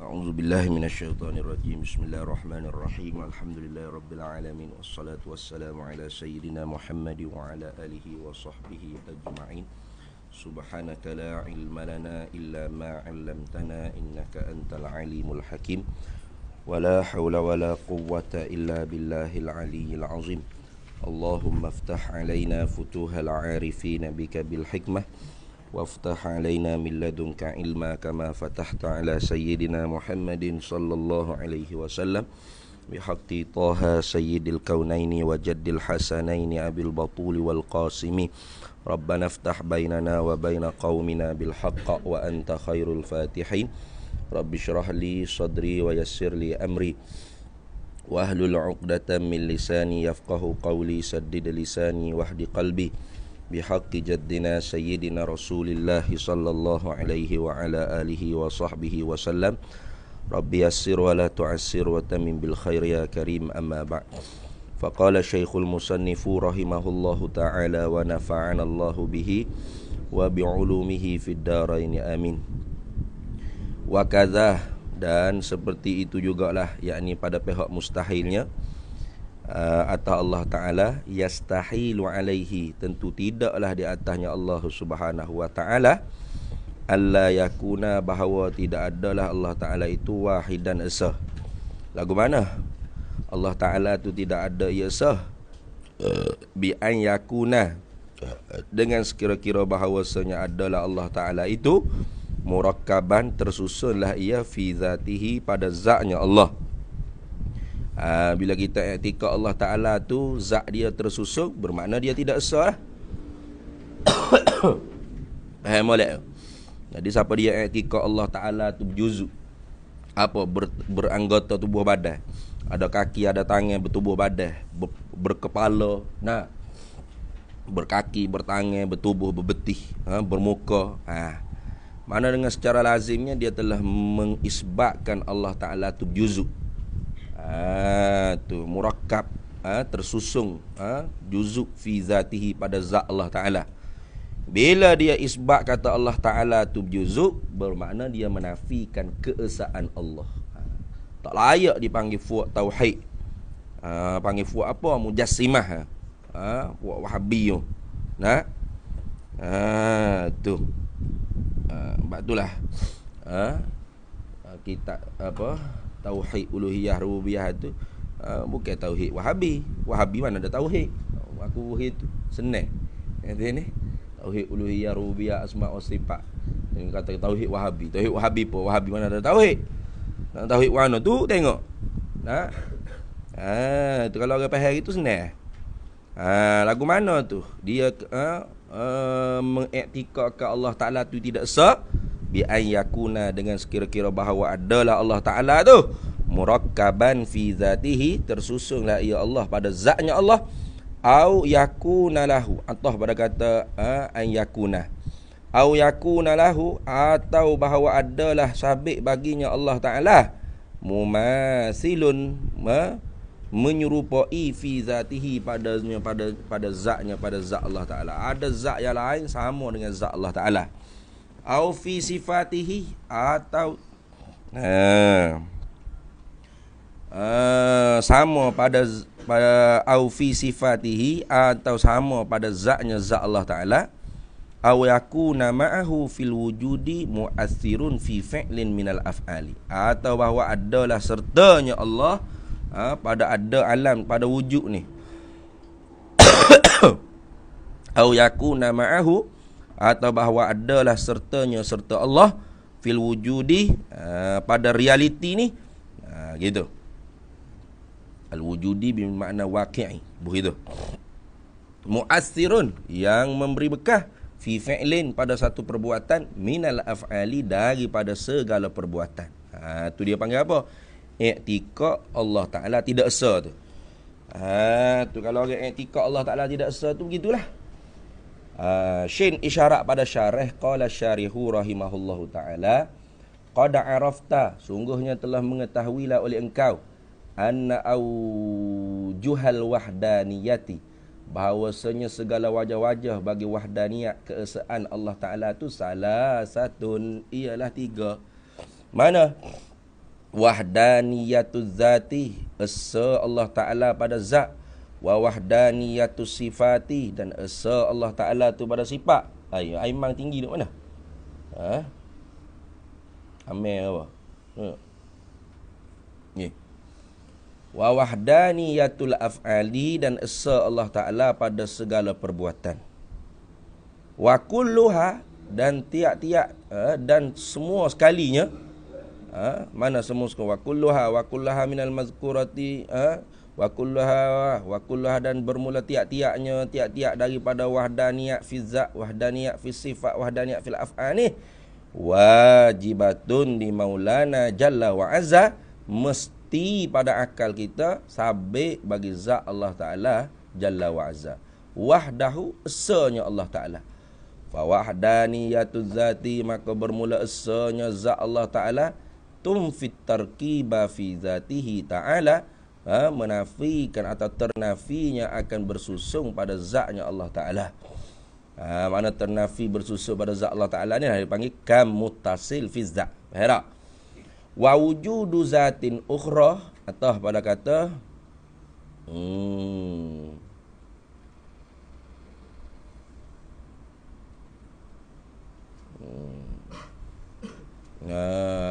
أعوذ بالله من الشيطان الرجيم. بسم الله الرحمن الرحيم. الحمد لله رب العالمين، والصلاة والسلام على سيدنا محمد وعلى آله وصحبه أجمعين. سبحانك لا علم لنا إلا ما علمتنا إنك أنت العليم الحكيم. ولا حول ولا قوة إلا بالله العلي العظيم. اللهم افتح علينا فتوح العارفين بك بالحكمة، وافتح علينا من لدنك علما كما فتحت على سيدنا محمد صلى الله عليه وسلم بحق طه سيد الكونين وجد الحسنين أبي البطول والقاسم. ربنا افتح بيننا وبين قومنا بالحق وأنت خير الفاتحين. رب اشرح لي صدري ويسر لي أمري واحلل عقدة من لساني يفقه قولي. سدد لساني واهد قلبي بحق جدنا سيدنا رسول الله صلى الله عليه وعلى آله وصحبه وسلم. رب يسر ولا تعسر وتمم بالخير يا كريم. أما بعد، فقال الشيخ المصنف رحمه الله تعالى ونفعنا الله به وبعلومه في الدارين آمين. Wakadha, dan seperti itu jugalah, yakni pada pihak mustahilnya, atau Allah Ta'ala, yastahilu alaihi, tentu tidaklah di atasnya Allah Subhanahu wa Ta'ala, alla yakuna, bahawa tidak adalah Allah Ta'ala itu wahidan esa. Lagu mana? Allah Ta'ala itu tidak ada esa, bi an yakuna, dengan sekira-kira bahawasanya adalah Allah Ta'ala itu murakkaban, tersusunlah ia fi zatihi, pada zatnya Allah. Bila kita i'tikad Allah Ta'ala tu zat dia tersusun, bermakna dia tidak esa lah. Faham boleh? Jadi siapa dia i'tikad Allah Ta'ala tu berjuzuk, apa, beranggota tubuh badan, ada kaki, ada tangan, bertubuh badan, berkepala, nah, berkaki, bertangan, bertubuh, berbetih, bermuka. Mana dengan secara lazimnya dia telah mengisbatkan Allah Ta'ala tu juzuk. Tu murakkab, tersusung, juzuk fi zatihi, pada zat Allah Ta'ala. Bila dia isbat kata Allah Ta'ala tu juzuk, bermakna dia menafikan keesaan Allah. Tak layak dipanggil fuak tauhid. Panggil fuak apa? Mujassimah. Fuak Wahabi tu. Nah. Tu. Sebab itulah kita apa, tauhid uluhiyah rububiyah tu bukan tauhid Wahabi. Wahabi mana ada tauhid? Aku itu senang. Ni tauhid uluhiyah rububiyah asma wa sifat. Yang kata tauhid Wahabi. Tauhid Wahabi apa? Wahabi mana ada tauhid? Nak tauhid mana tu tengok. Nah. Tu kalau orang faham itu senang. Lagu mana tu? Dia mengiktikadkan Allah Ta'ala tu tidak sah, bi an yakuna, dengan sekira-kira bahawa adalah Allah Ta'ala tu murakkaban fi zatihi, tersusunlah ia Allah pada zatnya Allah, au yakuna lahu, atau pada kata an yakuna, au yakuna lahu, atau bahawa adalah sabit baginya Allah Ta'ala mumasilun, menyerupai fi zatihi, pada zatnya, pada zat Allah Ta'ala. Ada zat yang lain sama dengan zat Allah Ta'ala. Au fi sifatihi, atau sama pada au fi sifatihi, atau sama pada zatnya zat Allah Ta'ala. Au yakuna ma'ahu fil wujudi mu'athirun fi fi'lin minal af'ali, atau bahawa adalah sertanya Allah pada ada alam, pada wujud ni. Au yakuna ma'ahu, atau bahawa adalah sertanya, serta Allah fil wujudi, pada realiti ni, gitu. Al wujudi bermakna waqi'i, begitu. Mu'athirun, yang memberi bekah, fi fi'lin, pada satu perbuatan, minal af'ali, daripada segala perbuatan. Tu dia panggil apa? I'tikad Allah Ta'ala tidak esa tu. Tu kalau orang i'tikad Allah Ta'ala tidak esa tu begitulah. Shin isyarat pada syarah, qala syarihu rahimahullahu ta'ala, qad arafta, sungguhnya telah mengetahuilah oleh engkau, anna aujuhal wahdaniyati, bahawasanya segala wajah-wajah bagi wahdaniyat, keesaan Allah Ta'ala tu salah satun, ialah tiga. Mana? Wahdaniyatuz zati, esa Allah Ta'ala pada zat. Wa wahdaniyatus sifati, dan esa Allah Ta'ala tu pada sifat. Aimang tinggi duk mana? Amel apa? Ni. Wa wahdaniyatul af'ali, dan esa Allah Ta'ala pada segala perbuatan. Wa kulluha, dan tiap-tiap dan semua sekalinya. Mana semua sekali? Wa kulluha minal mazkurati, wa kulluha, dan bermula tiap-tiapnya, tiap-tiap daripada wahdaniyat fi zat, wahdaniyat fi sifat, wahdaniyat fil af'ani, wajibatun di Maulana Jalla wa Azza, mesti pada akal kita sabit bagi zat Allah Ta'ala Jalla wa Azza. Wahdahu, esanya Allah Ta'ala. Fa wahdaniyatuz zati, maka bermula esanya zat Allah Ta'ala, tumfit tarkiba fi zatihi ta'ala, menafikan atau ternafinya akan bersusung pada zatnya Allah Ta'ala. Mana ternafi bersusun pada zat Allah Ta'ala ni dipanggil kam muttasil fi zat. Faham tak? Wa wujudu zatin ukhra, atau pada kata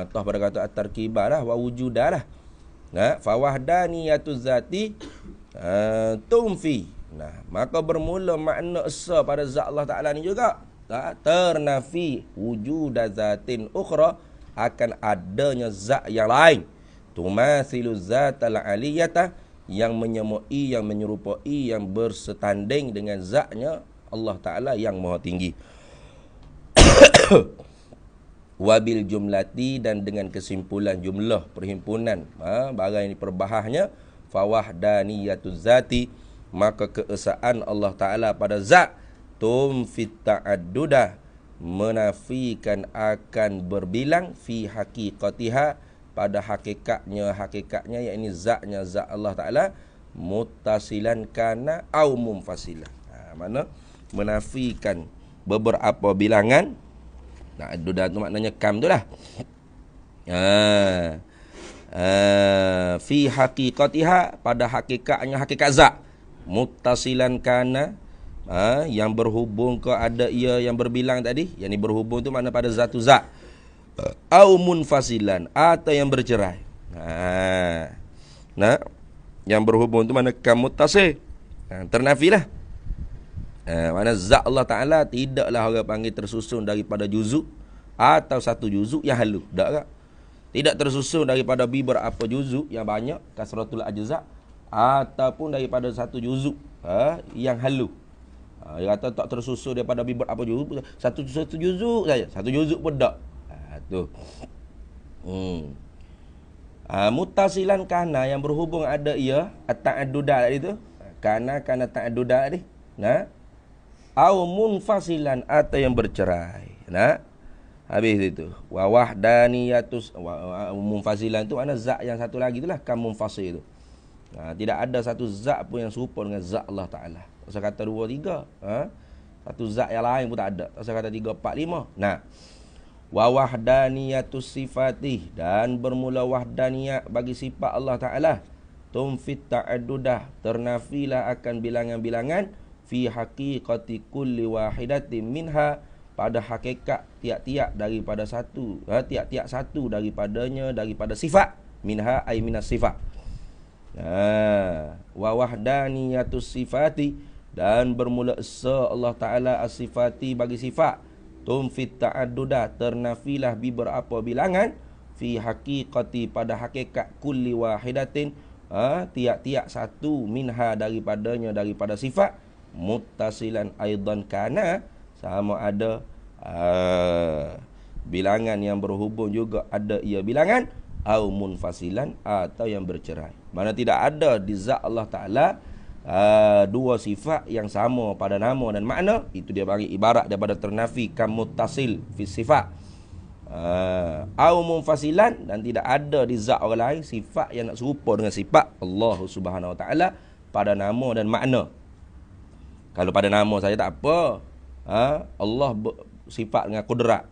toh pada kata at-tarkibah lah, wa wujudah lah. Fa wahdaniyatuz zati tumfi. Maka bermula makna esa pada zat Allah Ta'ala ni juga. Ternafi wujud zatin ukhra, akan adanya zat yang lain. Tumathilu zatal aliyata, yang menyemai, yang menyerupai, yang bersetanding dengan zatnya Allah Ta'ala yang maha tinggi. Wabil jumlati, dan dengan kesimpulan jumlah perhimpunan barang ini perbahasnya, fawahdaniyatuz zati, maka keesaan Allah Ta'ala pada zat, tumfit ta'addudah, menafikan akan berbilang, fi haqiqatiha, pada hakikatnya yakni zatnya zat Allah Ta'ala, muttasilan kana au munfasilan. Mana menafikan beberapa bilangan. Addudah tu maknanya kam tu lah. Fi haqiqatiha, pada hakikatnya, hakikat zat. Muttasilan kana, yang berhubung ke ada ia yang berbilang tadi. Yang ni berhubung tu makna pada zatu zat. Au munfasilan, atau yang bercerai. Yang berhubung tu makna kam muttasil. Ternafilah. Mana zat Allah Ta'ala tidaklah orang panggil tersusun daripada juzuk atau satu juzuk yang halu. Tak tak? Tidak tersusun daripada beberapa juzuk yang banyak, kasratul ajza, ataupun daripada satu juzuk yang halu. Dia kata tak tersusun daripada beberapa juzuk, satu juzuk saja. Satu juzuk pun tak. Tu. Muttasilan kana, yang berhubung ada ia, at-ta'addudat tadi tu. Kana ta'addudat tadi. Au munfasilan, atau yang bercerai. Habis itu. Wa wahdaniyatus, munfasilan tu mana zat yang satu lagi itulah kam munfasil tu. Tidak ada satu zat pun yang serupa dengan zat Allah Ta'ala. Tak usah kata 2, 3. Satu zat yang lain pun tak ada. Tak usah kata 3, 4, 5. Wa wahdaniyatus sifati, dan bermula wahdaniyat bagi sifat Allah Ta'ala, tumfit ta'addudah, ternafilah akan bilangan-bilangan, fi haqiqati kulli wahidatin minha, pada hakikat tiap-tiap daripada satu, tiap-tiap satu daripadanya, daripada sifat, minha ay minas sifat. Wa wahdaniyatus sifati, dan bermula esa Allah Ta'ala as-sifati bagi sifat, tumfit ta'addudah, ternafilah beberapa bilangan, fi haqiqati, pada hakikat kulli wahidatin, tiap-tiap satu, minha daripadanya, daripada sifat, muttasilan aidan kana, sama ada bilangan yang berhubung juga ada ia bilangan, au munfasilan, atau yang bercerai. Mana tidak ada di zat Allah Ta'ala dua sifat yang sama pada nama dan makna. Itu dia bagi ibarat daripada ternafi kam muttasil fi sifat, au munfasilan, dan tidak ada di zat orang lain sifat yang nak serupa dengan sifat Allah Subhanahu Wa Ta'ala pada nama dan makna. Kalau pada nama saja tak apa. Allah sifat dengan kudrat.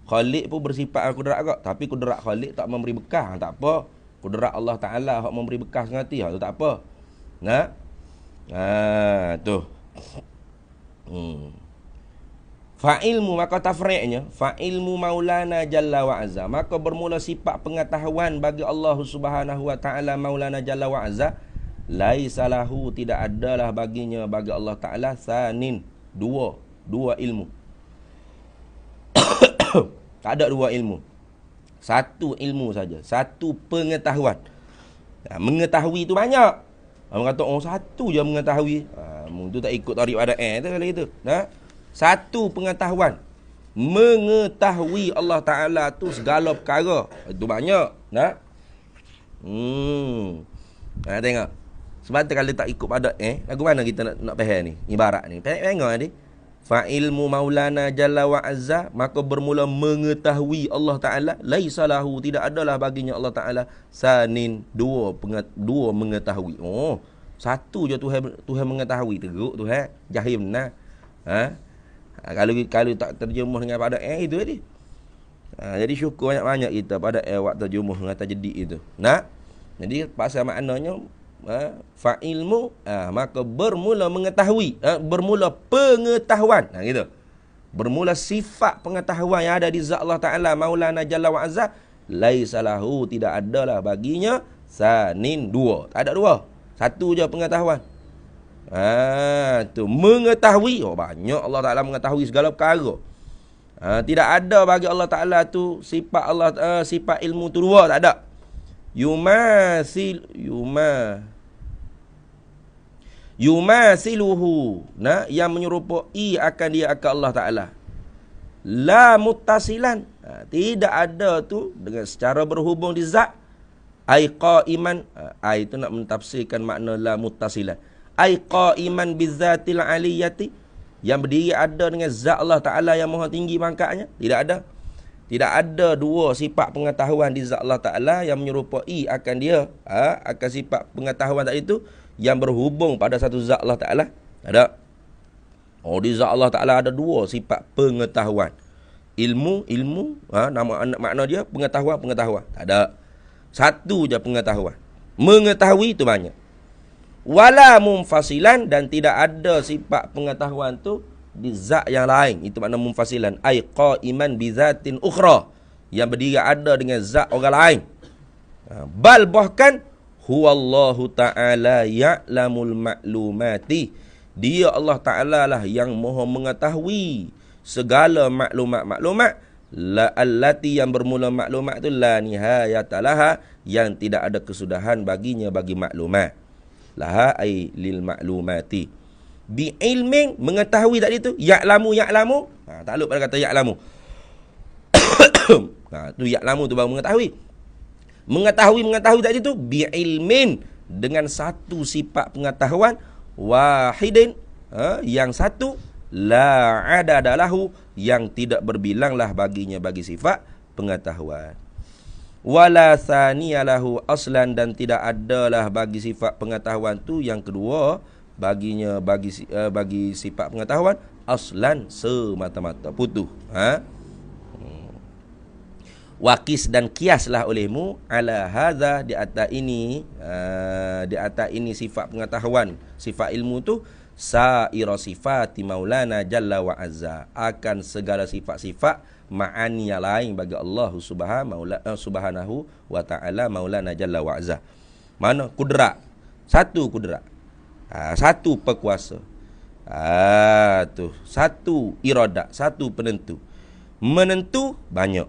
Khaliq pun bersifat kudrat agak, tapi kudrat Khaliq tak memberi bekas, tak apa. Kudrat Allah Taala hak memberi bekas ngati, tu tak apa. Nah. Tu. Fa'ilmu, maka tafri'nya, fa'ilmu Maulana Jalla wa Azza, maka bermula sifat pengetahuan bagi Allah Subhanahu wa Ta'ala Maulana Jalla wa Azza, laisa lahu, tidak adalah baginya, bagi Allah Ta'ala, sanin, dua ilmu. Tak ada dua ilmu. Satu ilmu saja, satu pengetahuan. Mengetahui tu banyak. Orang kata, satu je mengetahui. Tu tak ikut tarik pada tu kalau gitu. Satu pengetahuan. Mengetahui Allah Ta'ala tu segala perkara. Itu banyak. Tengok. Sebab tu kalau tak ikut pada lagu mana kita nak faham ni? Ibarat ni. Tengok ni. Fa'ilmu Maulana Jalla wa Azza, maka bermula mengetahui Allah Ta'ala, laisa lahu, tidak adalah baginya Allah Ta'ala, sanin, dua mengetahui. Satu je Tuhan mengetahui, teruk Tuhan, jahim nah. Kalau tak terjemuh dengan pada itu tadi. Jadi syukur banyak-banyak kita pada waktu terjemuh dengan tajdik itu. Jadi pasal maknanya fa'ilmu, maka bermula mengetahui, bermula pengetahuan, gitu. Bermula sifat pengetahuan yang ada di zat Allah Ta'ala Maulana Jalla wa Azza, laisa lahu, tidak adalah baginya, sanin, dua. Tak ada dua. Satu je pengetahuan. Tu mengetahui. Banyak Allah Ta'ala mengetahui segala perkara. Tidak ada bagi Allah Ta'ala tu sifat Allah, sifat ilmu tu dua, tak ada. Yumasiluhu, yang menyerupai akan dia, akan Allah Ta'ala. La muttasilan, tidak ada tu dengan secara berhubung di zat. Ai qaiman, ai itu nak mentafsirkan makna la muttasilan. Ai qaiman bizatil aliyati, yang berdiri ada dengan zat Allah Ta'ala yang maha tinggi pangkatnya. Tidak ada. Tidak ada dua sifat pengetahuan di zat Allah Ta'ala yang menyerupai akan dia, akan sifat pengetahuan tadi itu yang berhubung pada satu zat Allah Ta'ala. Ada. Di zat Allah Ta'ala ada dua sifat pengetahuan. Ilmu, nama makna dia pengetahuan. Tak ada. Satu je pengetahuan. Mengetahui itu banyak. Wala munfasilan, dan tidak ada sifat pengetahuan tu di zat yang lain. Itu makna munfasilan. Ai qaiman bi zatin ukhra, yang berdiri ada dengan zat orang lain. Bal bahkan huwallahu ta'ala ya'lamul ma'lumati, dia Allah Ta'ala lah yang maha mengetahui segala maklumat la allati, yang bermula maklumat tu la nihayatalaha, yang tidak ada kesudahan baginya, bagi maklumat. Laha ai lil maklumati. Bi ilmin, mengetahui tadi tu, ya'lamu, takluk pada kata ya'lamu. Tu ya'lamu tu baru mengetahui. Mengetahui tadi tu bi ilmin, dengan satu sifat pengetahuan, wahidin, yang satu, la adadalahu, yang tidak berbilanglah baginya, bagi sifat pengetahuan. Wala thaniyalahu aslan, dan tidak adalah bagi sifat pengetahuan tu yang kedua baginya, bagi sifat pengetahuan, aslan, semata-mata putus. Wakis, dan kiaslah olehmu ala hadza, di atas ini sifat pengetahuan, sifat ilmu tu, saira sifati Maulana Jalla wa Azza, akan segala sifat-sifat ma'ani yang lain bagi Allah Subhanahu wa Ta'ala Maulana Jalla wa Azza. Mana kudrat, satu kudrat, satu pekuasa, satu iradat, satu penentu. Menentu banyak,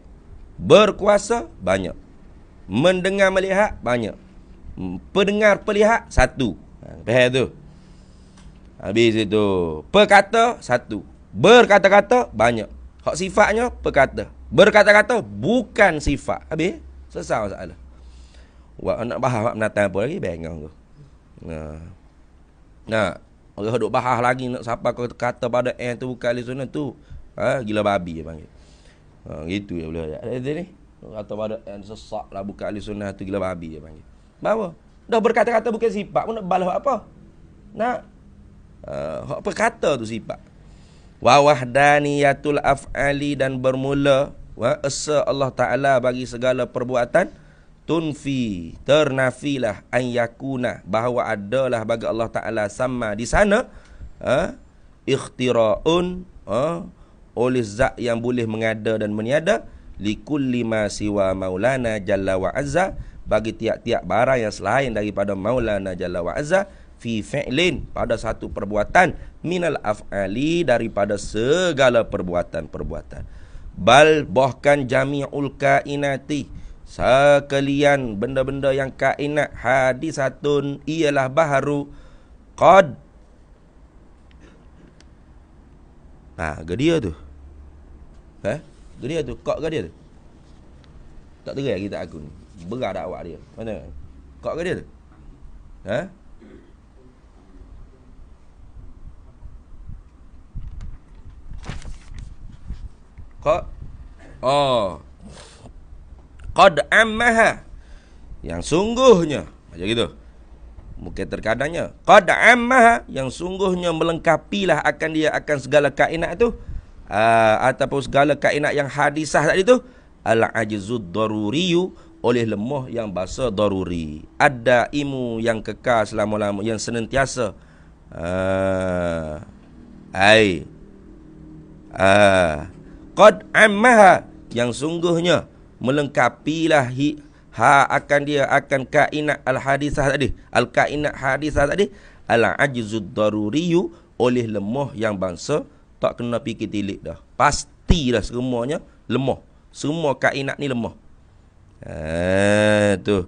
berkuasa banyak, mendengar melihat banyak, pendengar pelihat satu. Faham tu? Habis itu perkata satu, berkata-kata banyak. Hak sifatnya perkata, berkata-kata bukan sifat. Habis selesai masalah. Nak bahas menatang apa lagi, bengang tu. Orang duk bahas lagi nak siapa kata pada tu bukan ahli sunnah tu, gila babi dia panggil. Gitu ya boleh ayat ni. Kata pada sesak lah bukan ahli sunnah tu, gila babi dia panggil. Bawa dah berkata-kata bukan sifat pun nak balas apa? Hak perkata tu sifat. Wa wahdaniyatul af'ali, dan bermula esa Allah Ta'ala bagi segala perbuatan, tunfi, ternafilah, an yakuna, bahawa adalah bagi Allah Ta'ala sama di sana, ikhtira'un, oleh zat yang boleh mengada dan meniada, likulli ma siwa maulana jalla wa azza, bagi tiap-tiap barang yang selain daripada maulana jalla wa azza, fi fi'lin, pada satu perbuatan, minal af'ali, daripada segala perbuatan-perbuatan. Bal, bahkan jami'ul kainati, sekalian benda-benda yang kainat, hadisatun, ialah baharu, qad, gedia tu. Gedia tu, kok gedia tu. Tak terai kita aku ni. Berat dak awak dia. Mana? Kok gedia tu? Qad qad ammaha, yang sungguhnya, macam gitu. Mungkin terkadangnya qad ammaha, yang sungguhnya melengkapilah akan dia, akan segala kainat tu, ataupun segala kainat yang hadisah tadi tu, al ajzud daruriyu, oleh lemah yang bahasa daruri, ada imu, yang kekal selama-lama, yang senantiasa, qad ammaha, yang sungguhnya melengkapilah akan dia, akan kainat al hadisah tadi, al kainat hadisah tadi, al ajzud daruriyu, oleh lemah yang bangsa tak kena fikir tilik dah, pastilah semuanya lemah, semua kainat ni lemah. Tu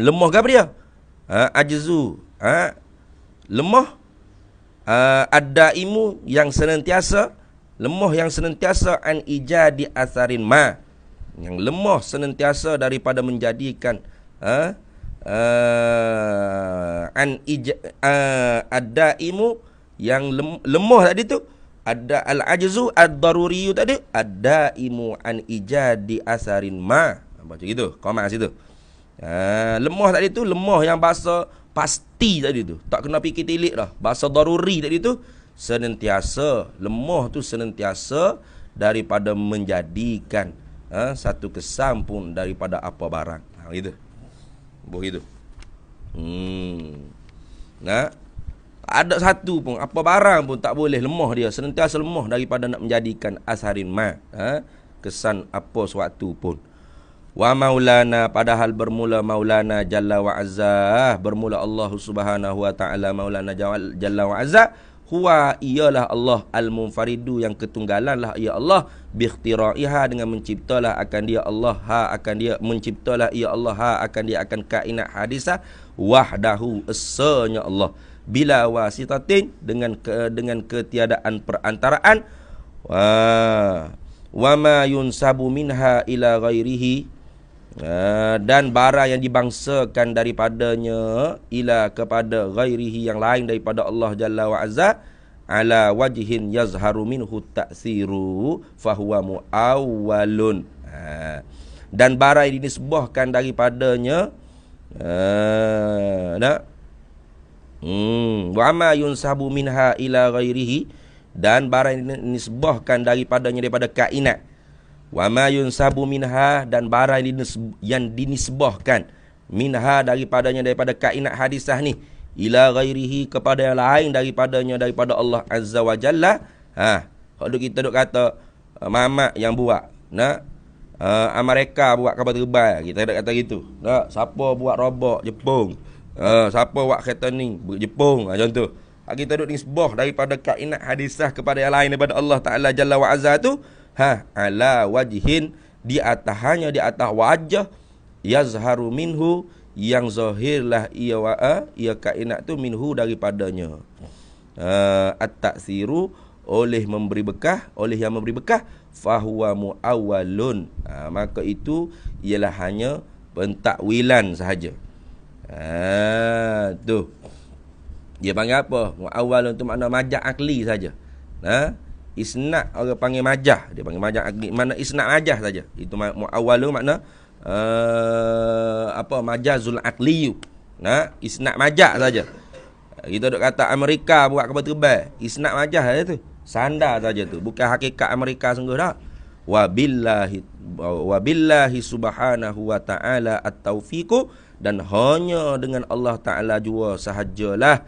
lemah ke apa dia? Ajzu, lemah, ad-daimu, yang senantiasa, lemah yang senantiasa, an ijadi asarin ma, yang lemah senantiasa daripada menjadikan, ad-daimu, yang lemah tadi tu, ada al-ajzu ad-daruriyu tadi, ad-daimu an ijadi asarin ma, macam gitu komen situ. Lemah tadi tu, lemah yang bahasa pasti tadi tu, tak kena fikir tilik dah. Bahasa daruri tadi tu, senantiasa, lemah tu senantiasa daripada menjadikan satu kesan pun daripada apa barang. Gitu. Begitu. Ada satu pun, apa barang pun tak boleh lemah dia, senantiasa lemah daripada nak menjadikan asarin ma, kesan apa suatu pun. Wa maulana, padahal bermula maulana jalla wa azza, bermula Allah Subhanahu wa taala, maulana jalla wa azza, huwa, ialah Allah, al-munfaridu, yang ketunggalan lah ia Allah, biikhtiraiha, dengan menciptalah akan dia Allah, akan dia menciptalah ia Allah, akan dia, akan kainat hadisah, wahdahu, esanya Allah, bila wasitatin, dengan ketiadaan perantaraan, wa ma yunsabu minha ila ghairihi, dan barang yang dibangsakan daripadanya, ila, kepada ghairihi, yang lain daripada Allah Jalla wa Azza, ala wajhin yazharu minhu ta'siru fahuwa muawwalun, dan barang yang dinisbahkan daripadanya, wa ma yunsabu minha ila ghairihi, dan barang yang dinisbahkan daripada kainat, wa ma yunsabu minha, dan barang yang dinisbahkan minha daripada kainat hadisah ni, ila ghairihi, kepada yang lain daripada Allah Azza wa Jalla. Kalau kita duk kata mamak yang buat, Amerika buat kapal terbang, kita duk kata gitu. Siapa buat robot, Jepun. Siapa buat kereta ni, Jepun, macam tu. Kita duk nisbah daripada kainat hadisah kepada yang lain daripada Allah Ta'ala Jalla wa Azza tu, ala wajhin, di atas, hanya di atas wajah, yazharu minhu, yang zahirlah ia kainat tu, minhu, daripadanya, at-ta'siru, oleh yang memberi bekah, fahuwa muawwalun, maka itu ialah hanya pentakwilan sahaja. Tu dia panggil apa? Muawwalun tu makna majaz akli saja. Isnad orang panggil majaz, dia panggil majaz akli, mana isnad majaz saja. Itu muawwalun makna majazul akli. Isnad majaz saja. Kita duk kata Amerika buat kapal terbang, isnad majaz saja tu. Sandar saja tu, bukan hakikat mereka sungguh dah. Wabillahi subhanahu wa ta'ala at-taufiqu, dan hanya dengan Allah Ta'ala jua sahajalah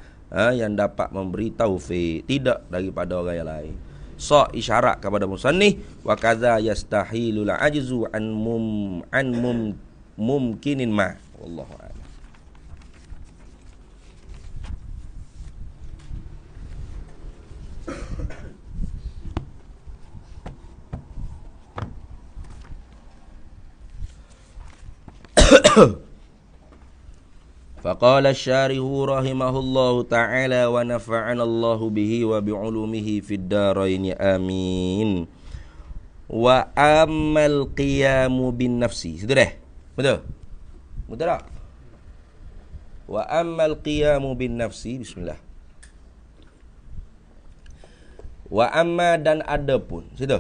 yang dapat memberi taufik, tidak daripada orang yang lain. So isyarat kepada musannif, wa kadza yastahilul ajzu an mumkinin ma, wallahu a'lam. Faqala asy-syarihu rahimahullahu ta'ala wa nafa'ana Allahu bihi wa bi'ulumihi fid dharain amin. Wa ammal qiyamu bin nafsi. Situ dah. Betul? Betul tak? Wa ammal qiyamu bin nafsi. Bismillah. Wa amma, dan adapun. Situ.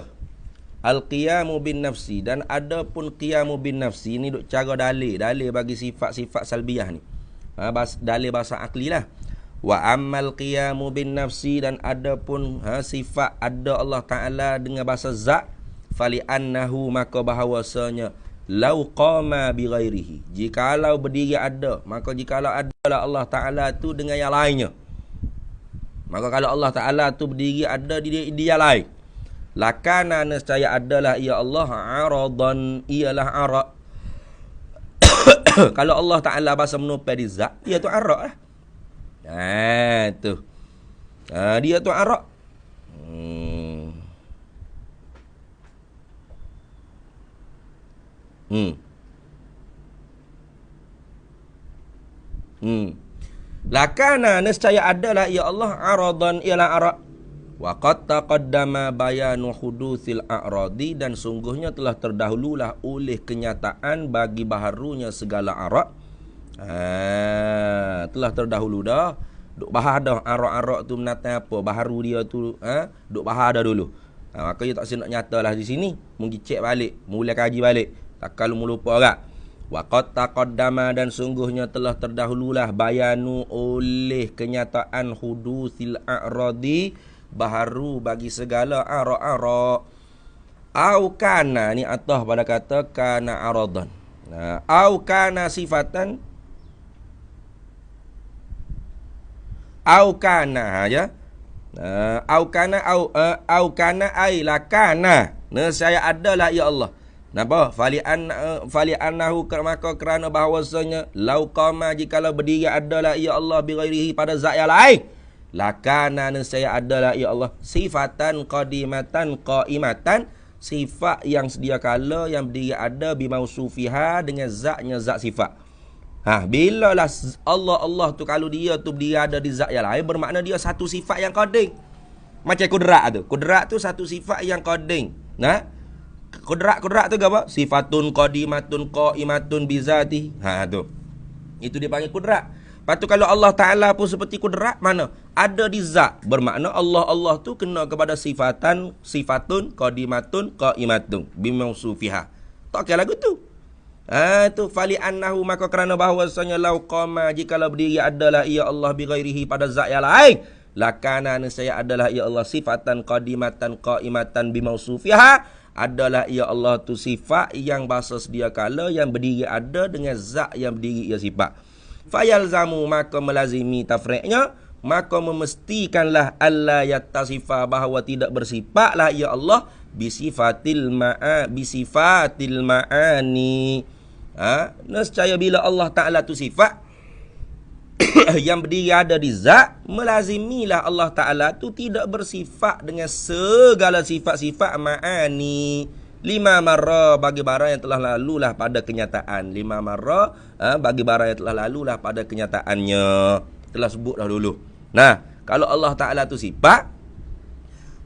Al-qiyamu bin nafsi, dan adapun qiyamu bin nafsi ni duk cara dalil bagi sifat-sifat salbiyah ni. Dalil bahasa akli lah. Wa ammal qiyamu bin nafsi, dan adapun sifat ada Allah Ta'ala dengan bahasa zat, fali annahu, maka bahawasanya lau qama bi ghairihi, jikalau berdiri ada, maka jikalau adalah Allah Ta'ala tu dengan yang lainnya, maka kalau Allah Ta'ala tu berdiri ada di yang lain, lakana, nescaya adalah ia Allah aradan, ialah arak. Kalau Allah Ta'ala bahasa menupai di zat, dia tu arak lah. Tu. Dia tu arak. Lakana, nescaya adalah ia Allah aradan, ialah arak. Wa qad taqaddama bayanu hudutsil a'radi, dan sungguhnya telah terdahululah oleh kenyataan bagi baharunya segala arak. Telah terdahulu dah. Duk bahar dah arak-arak tu menatang apa, baharu dia tu duk bahar dah dulu. Maka dia tak nak nyatalah di sini, mungkin cek balik, mula kaji balik. Tak kalau melupa agak. Wa qad taqaddama, dan sungguhnya telah terdahululah bayanu oleh kenyataan hudutsil a'radi, baharu bagi segala arak-arak. Au kana, ni atah pada kata kana aradan. Au kana sifatan, au kana ya. Au kana au kana ai lakana, nescaya adalah ya Allah. Napa? Fali annahu, maka kerana bahawasanya lau qama, jikalau berdiri adalah ya Allah bi ghairihi, pada zat yang lain, lakana, nescaya adalah ya Allah sifatan qadimatan qaimatan, sifat yang sedia kala yang berdiri ada bimausufiha, dengan zatnya zat sifat. Bila lah Allah tu, kalau dia tu berdiri ada di zat yang lain, bermakna dia satu sifat yang qadim. Macam kudrat tu. Kudrat tu satu sifat yang qadim. Kudrat tu apa? Sifatun qadimatun qaimatun bizati. Tu. Itu dipanggil kudrat. Lepas tu kalau Allah Ta'ala pun seperti kudrat, mana? Ada di zat. Bermakna Allah tu kena kepada sifatun qadimatun qaimatun bimausufiha. Tak kira lagu tu. Tu fali annahu, maka kerana bahawasanya lau qama, jikalau berdiri adalah ia Allah bi ghairihi, pada zat yang lain, lakana, nescaya adalah ia Allah sifatan qadimatan qaimatan bimausufiha, adalah ia Allah tu sifat yang bahasa sedia kala yang berdiri ada dengan zat yang berdiri ia sifat. Fayalzamu, maka melazimi tafri'nya, maka memestikanlah alla yattasifa, bahawa tidak bersifatlah ia Allah bisifatil ma'ani. Nescaya bila Allah Ta'ala tu sifat yang berdiri ada di zat, melazimilah Allah Ta'ala tu tidak bersifat dengan segala sifat-sifat ma'ani. Lima marra, bagi barang yang telah lalulah pada kenyataan. Lima marra, bagi barang yang telah lalulah pada kenyataannya. Telah sebut dah dulu. Nah, kalau Allah Ta'ala tu sifat,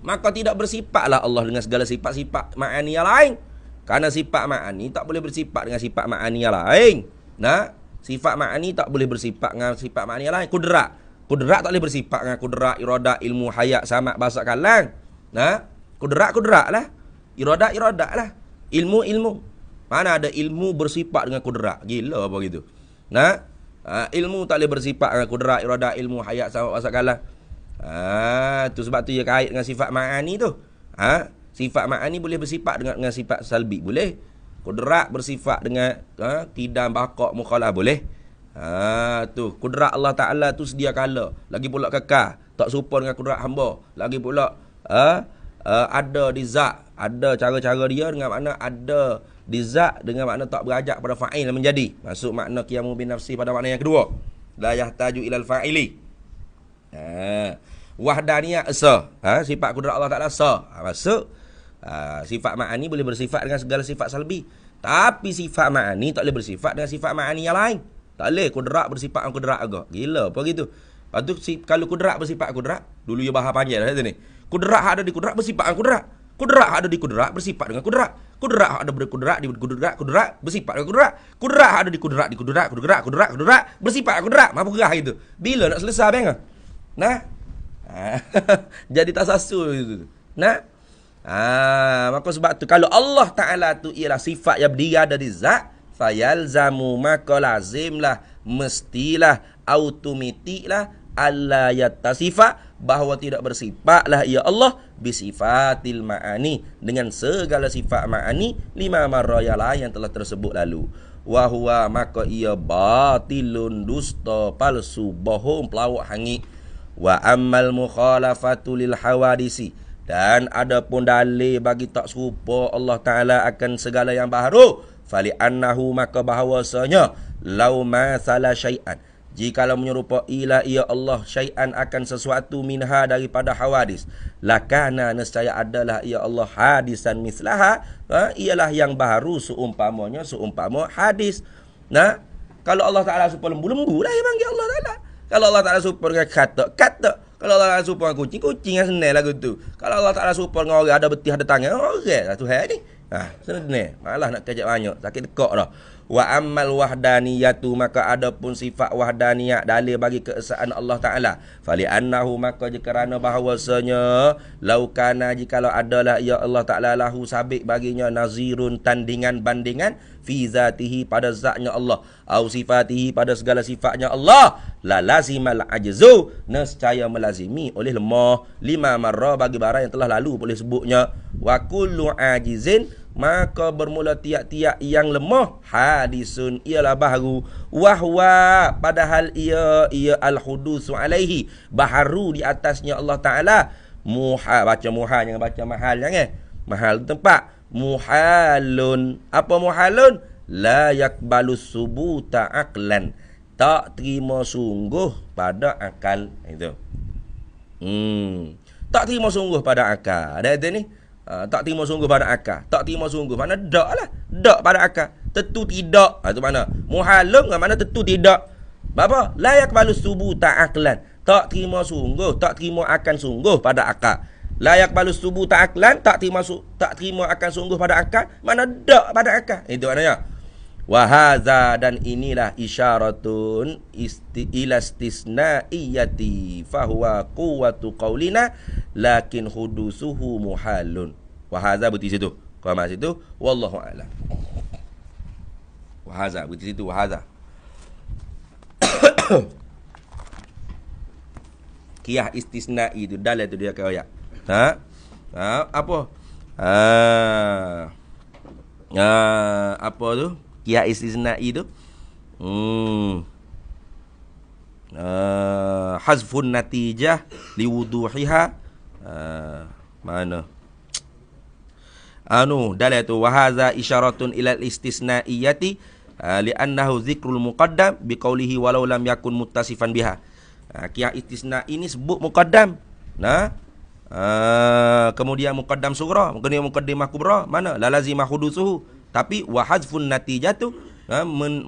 maka tidak bersifatlah Allah dengan segala sifat-sifat ma'ani yang lain. Karena sifat ma'ani tak boleh bersifat dengan sifat ma'ani yang lain. Sifat ma'ani tak boleh bersifat dengan sifat ma'ani yang lain. Kudrat tak boleh bersifat dengan kudrat, iradat, ilmu, hayat, samak, bahasa kalang. Kudrat lah. Iradat lah. Ilmu. Mana ada ilmu bersifat dengan kudrat? Gila apa gitu. Ilmu tak boleh bersifat dengan kudrat, iradat, ilmu, hayat, samak, bahasa kalang. Tu sebab tu ia kait dengan sifat ma'ani tu. Sifat ma'ani boleh bersifat dengan sifat salbi, boleh. Kudrat bersifat dengan qidam, baqa', mukhalaf, boleh. Tu kudrat Allah Taala tu sedia kala, lagi pula kekal, tak serupa dengan kudrat hamba. Lagi pula ada di zat, ada cara-cara dia dengan makna ada di zat dengan makna tak berajak pada fa'il menjadi. Masuk makna qiyamu bin nafsi pada makna yang kedua. La yahtaju ilal fa'ili. Wahdaniyah asa. Sifat kudrat Allah Taala asa. Masuk. Sifat ma'ani boleh bersifat dengan segala sifat salbi. Tapi sifat ma'ani tak boleh bersifat dengan sifat ma'ani yang lain. Tak boleh kudrat bersifat dengan kudrat agak. Gila apa gitu. Lepas tu kalau kudrat bersifat kudrat, dulu ya bahas panjang dah ni. Kudrat ada di kudrat bersifat dengan kudrat. Kudrat ada di kudrat bersifat dengan kudrat. Kudrat ada berkudrat di kudrat bersifat dengan kudrat. Kudrat ada di kudrat bersifat dengan kudrat. Apa gerah gitu. Bila nak selesai bang? Nah. Jadi tak sasul itu. Nah. Maka sebab tu kalau Allah Taala tu ialah sifat yang berdiri ada di zat, fayalzamu, maka lazimlah, mestilah, automatiklah alla yattasifa, bahawa tidak bersifatlah ya Allah bisifatil ma'ani, dengan segala sifat ma'ani, lima marra yang telah tersebut lalu. Wa huwa, maka ia batilun, dusta, palsu, bohong, pelawak, hangit. Wa ammal mukhalafatu lil hawadisi, dan adapun dalil bagi tak serupa Allah Taala akan segala yang baharu, fali annahu, maka bahawasanya, lau masala syai'an, jikalau menyerupailah ia Allah syai'an akan sesuatu minha daripada hawadis, lakana, nescaya adalah ia Allah hadisan mislaha, ialah yang baharu seumpamanya seumpama hadis. Nah, kalau Allah Taala serupa lembu-lembu lah yang panggil Allah Taala. Kalau Allah Taala serupa dengan kata. Kalau Allah Taala serupa dengan kucing yang senang lagu tu. Kalau Allah Taala serupa dengan orang ada betih ada tangan, orang lah Tuhan ni. Senang. Malah nak kejap banyak, sakit dekak dah. Wa ammal wahdaniyatu, maka adapun sifat wahdaniyat, dalil bagi keesaan Allah Taala, fali annahu, maka kerana bahawasanya, laukana, jikalau adalah ya Allah Taala lahu sabik baginya, nazirun, tandingan, bandingan, fi zatihi, pada zatnya Allah, au sifatihi, pada segala sifatnya Allah, la lazimal ajzu, nescaya melazimi oleh lemah, lima marra, bagi barang yang telah lalu boleh sebutnya. Wa kullu ajizin, maka bermula tiap-tiap yang lemah, hadisun, ialah baharu. Wahwa, padahal ia al-hudusu alaihi, baharu di atasnya Allah Ta'ala. Muha, baca muha, jangan baca mahal, jangan. Mahal tempat. Muhalun, apa muhalun? La yakbalus subuta aqlan, tak terima sungguh pada akal. Itu. Tak terima sungguh pada akal. Ada ni? Tak terima sungguh pada akal. Tak terima sungguh mana dak lah. Dak pada akal. Tentu tidak. Itu mana? Muhalum dengan mana tentu tidak. Apa? La yakbalus subuta aqlan, tak terima sungguh, tak terima akan sungguh pada akal. La yakbalus subuta aqlan, tak terima akan sungguh pada akal, mana dak pada akal. Itu maknanya. Wa hadza, dan inilah isyaratun ila istisnaiyati, fahuwa quwwatu qaulina lakin hudusuhu muhalun. Wa hadza, berarti situ. Kau mat situ, wallahu a'lam. Wa hadza, berarti situ, wa hadza. Qiyah istisnai itu dalil tu dia kau ya. Apa? Apa tu? Qiyah istisnai tu. Hazfun natijah liwuduhiha. Mana? Dalil tu, wa hadza isyaratun ilal istisnaiyati li'annahu zikrul muqaddam biqaulihi walau lam yakun muttasifan biha. Qiyah istisna ini sebut muqaddam. Kemudian muqaddam sughra, kemudian muqaddimah kubra, mana la lazimah hudusuhu, tapi wa hazfun natijatu,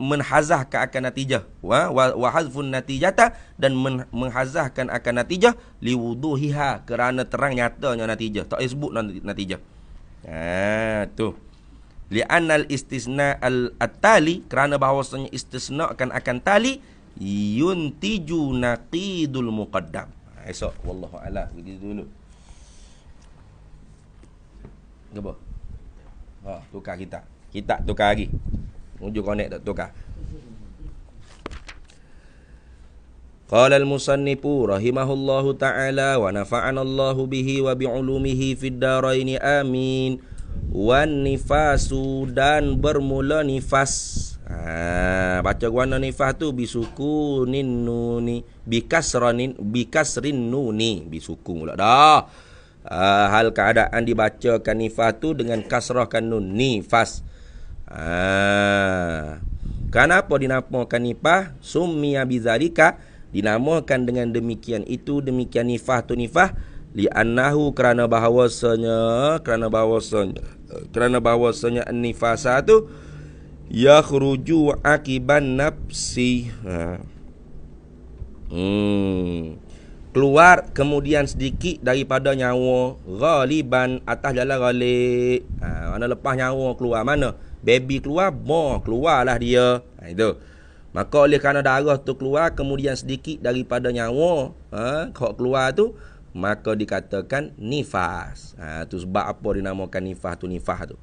menhazahkan akan natijah, wa hazfun natijata, dan menghazahkan akan natijah liwuduhiha, kerana terang nyatanya natijah, tak sebut natijah. Tu li'annal istisna al-tali, kerana bahawasanya istisna akan tali, yuntiju naqidul muqaddam. Esok wallahu a'lam, begitu dulu. Apa? Tukar kita tukar lagi. Ujuk connect tak tukar. Qala al-musannifu rahimahullahu ta'ala wa nafa'ana Allahu bihi wa bi'ulumihi fid dharaini amin. Wan nifasu, dan bermula nifas. Baca guana nifas tu bisukunin nuni, bikasrin nuni, bisuku pula dah. Hal keadaan dibacakan nifas tu dengan kasrahkan nun, nifas. Kenapa dinamakan nifas? Summiya bizalika, dinamakan dengan demikian itu, demikian nifas tu nifas, li'annahu kerana bahawasanya nifasa tu yakhruju akiban nafsi, keluar kemudian sedikit daripada nyawa, ghaliban, atas jalan ghalib. Mana lepas nyawa keluar, mana baby keluar, keluarlah dia. Itu. Maka oleh kerana darah tu keluar kemudian sedikit daripada nyawa, kalau keluar tu, maka dikatakan nifas. Tu sebab apa dinamakan nifas tu nifas tu.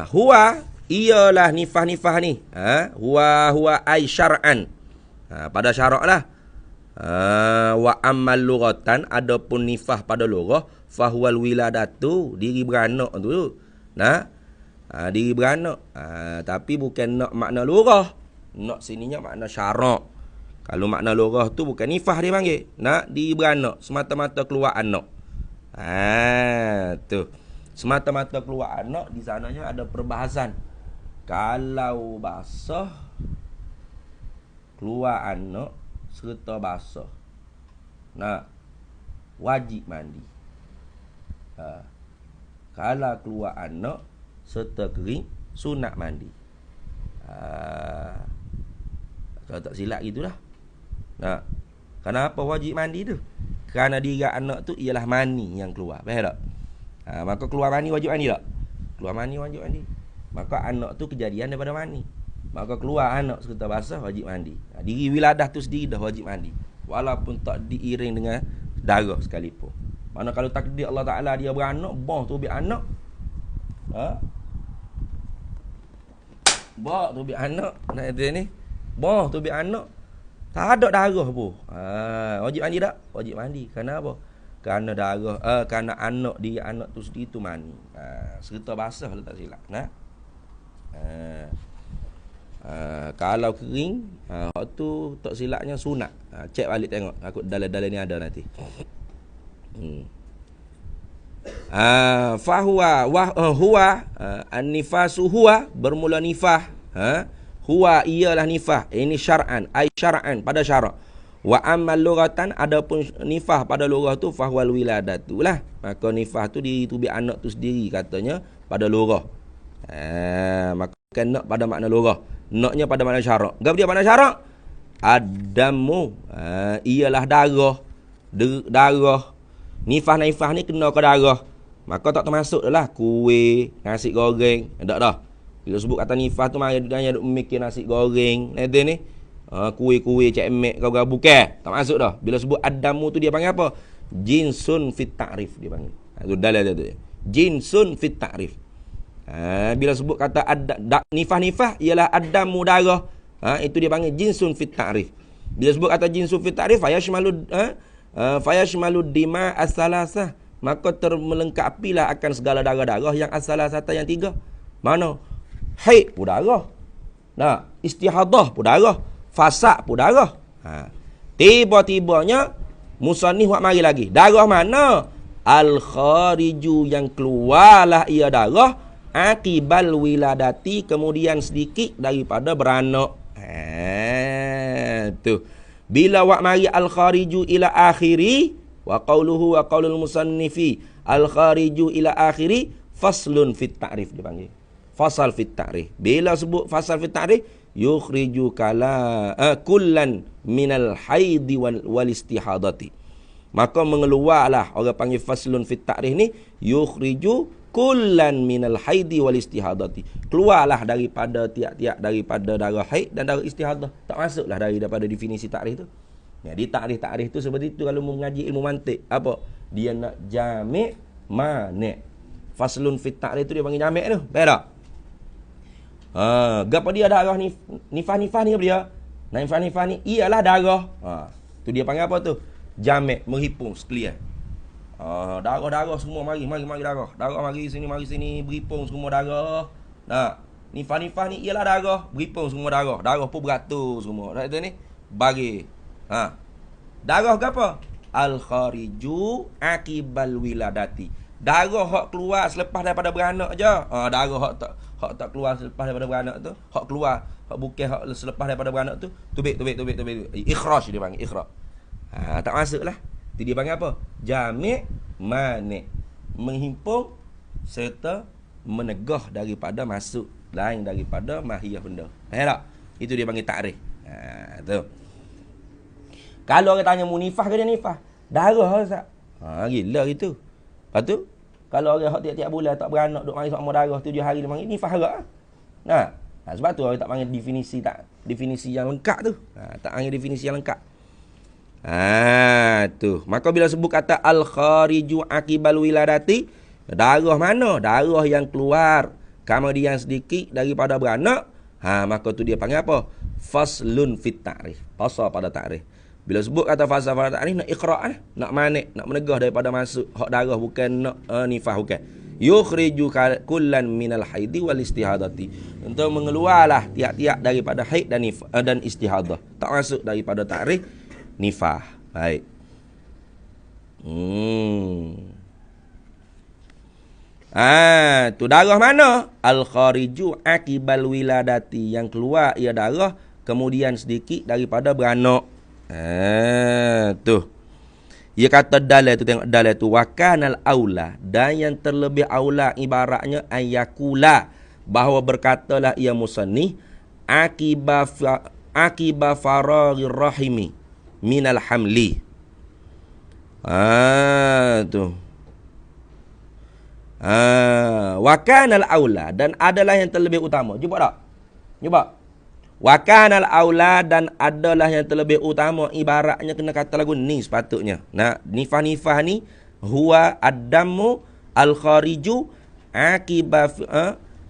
Huwa, ialah nifas-nifas ni. Huwa ai syar'an. Pada syarak lah. Wa ammal lughatan, adapun nifas pada lughah, fahuwal wiladatu, diri beranak tu. Diri beranak. Tapi bukan nak makna lughah. Nak sininya makna syarak. Kalau makna lughah tu bukan nifas dia panggil. Nak diri beranak, semata-mata keluar anak. Tu. Semata-mata keluar anak, di sananya ada perbahasan. Kalau basah, keluar anak serta basah, wajib mandi. Kalau keluar anak serta kering, sunat mandi. Kalau tak silap gitulah. Kenapa wajib mandi tu? Kerana diri anak tu ialah mani yang keluar. Faham tak? Maka keluar mani wajib mandi tak? Keluar mani wajib mandi. Maka anak tu kejadian daripada mani. Maka keluar anak serta basah wajib mandi. Diri wiladah tu sendiri dah wajib mandi, walaupun tak diiring dengan darah sekalipun. Mana kalau takdir Allah Ta'ala dia beranak, tu biar anak. Tu biar anak. Nak kata ni, tu biar anak. Tak ada darah pun. Wajib mandi tak? Wajib mandi. Kenapa? Kerana darah, kerana anak dia, anak tu sendiri tu mani. Serta basah lah tak silap. Kalau kering, tu tak silapnya sunat. Cek balik tengok. Aku dalam ni ada nanti. Huwa an-nifasu, huwa bermula nifah. Huwa ialah nifah. Ini syar'an, ai syar'an, pada syarak. Wa ammal lughatan, adapun nifah pada lughah tu fahwal wiladatu lah. Maka nifah tu ditubi anak tu sendiri katanya pada lughah. Maka kan nak pada makna lughah, naknya pada makna syarak. Apa dia makna syarak? Adamu, ialah darah. Darah. Nifah ni kena ke darah. Maka tak termasuk dah lah kuih, nasi goreng. Tak dah. Bila sebut kata nifah tu, mari dia duk mikir nasi goreng. Nanti ni kuih-kuih cek mek kau bukan. Tak masuk dah. Bila sebut adamu tu dia panggil apa? Jinsun fit ta'rif dia panggil. Tu dalil dia tu. Jinsun fit ta'rif. Bila sebut kata nifah ialah adamu darah. Itu dia panggil jinsun fit ta'rif. Bila sebut kata jinsun fit ta'rif, fayashmalu dima as-salasah, maka melengkapilah akan segala darah-darah yang as-salasata yang 3. Mana? Haid pun darah. Istihadah pun darah. Fasak pun darah. Tiba-tibanya musannif buat mari lagi. Darah mana? Al-khariju, yang keluarlah ia darah akibal wiladati, kemudian sedikit daripada beranak. Tu. Bila wak mari al-khariju ila akhiri, wa qauluhu wa qaulul musannifi al-khariju ila akhiri faslun fit ta'rif dia panggil. Fasal fit ta'rif. Bila sebut fasal fit ta'rif, yukhriju kullan minal haidi wal istihadati. Maka mengeluarlah, orang panggil faslun fit ta'rif ni, yukhriju kullan minal haidi wal istihadati. Keluarlah daripada tiap-tiap daripada darah haid dan darah istihadah. Tak masuklah daripada definisi ta'rif tu. Jadi ta'rif tu seperti itu kalau mengaji ilmu mantik. Apa? Dia nak jami' mani'. Faslun fit ta'rif tu dia panggil jami' tu. Betul tak? Gapo dia darah ni? Nifas ni apa dia? Nifas ni ialah darah. Tu dia panggil apa tu? Jamek, merhipung sekalian. Darah semua mari darah. Darah mari sini berhipung semua darah. Nifas ni ialah darah, berhipung semua darah. Darah pun beratur semua. Dah ni bagi. Darah ke apa? Al-khariju akibal wiladati. Darah hak keluar selepas daripada beranak je. Darah hak tak keluar selepas daripada beranak tu, hak keluar, hak bukan hak selepas daripada beranak tu, tubik. Ikhraj dia panggil, ikhraj. Tak masuklah. Itu dia panggil apa? Jami' mani'. Menghimpun serta menegah daripada masuk lain daripada mahiyah benda. Tak? Itu dia panggil takrif. Tu. Kalau orang tanya munifah ke dia nifah? Darah Ustaz. Gila gitu. Lepas tu, kalau orang hak tiap-tiap bulan tak beranak duk mari sama darah 7 hari dia panggil nifah agak. Sebab tu orang tak panggil definisi yang lengkap tu. Tak panggil definisi yang lengkap. Tu. Maka bila sebut kata al-khariju akibal wiladati, darah mana? Darah yang keluar kemudian sedikit daripada beranak. Maka tu dia panggil apa? Faslun fit ta'rif. Pasal pada ta'rif. Bila sebut kata fasal pada ta'rif, nak iqra' nak manik, nak menegah daripada masuk hak darah, bukan nak nifah, bukan. Yukhriju kullan minal haidi wal istihadati. Untuk mengeluarlah tiap-tiap daripada haid dan istihadah. Tak masuk daripada ta'rif nifah. Baik. Tu darah mana? Al-khariju akibal wiladati. Yang keluar ia darah kemudian sedikit daripada beranak. Tu. Ia kata dalil tu, tengok dalil tu, wa kanal aula, dan yang terlebih aula ibaratnya ayakula, bahawa berkatalah ia musannif akiba faragir rahimi minal hamli. Tu. Wa kanal aula, dan adalah yang terlebih utama. Cuba tak? Cuba. Wa kanal aula, dan adalah yang terlebih utama, ibaratnya kena kata lagu ni sepatutnya. Nifah ni huwa ad-dammu al-khariju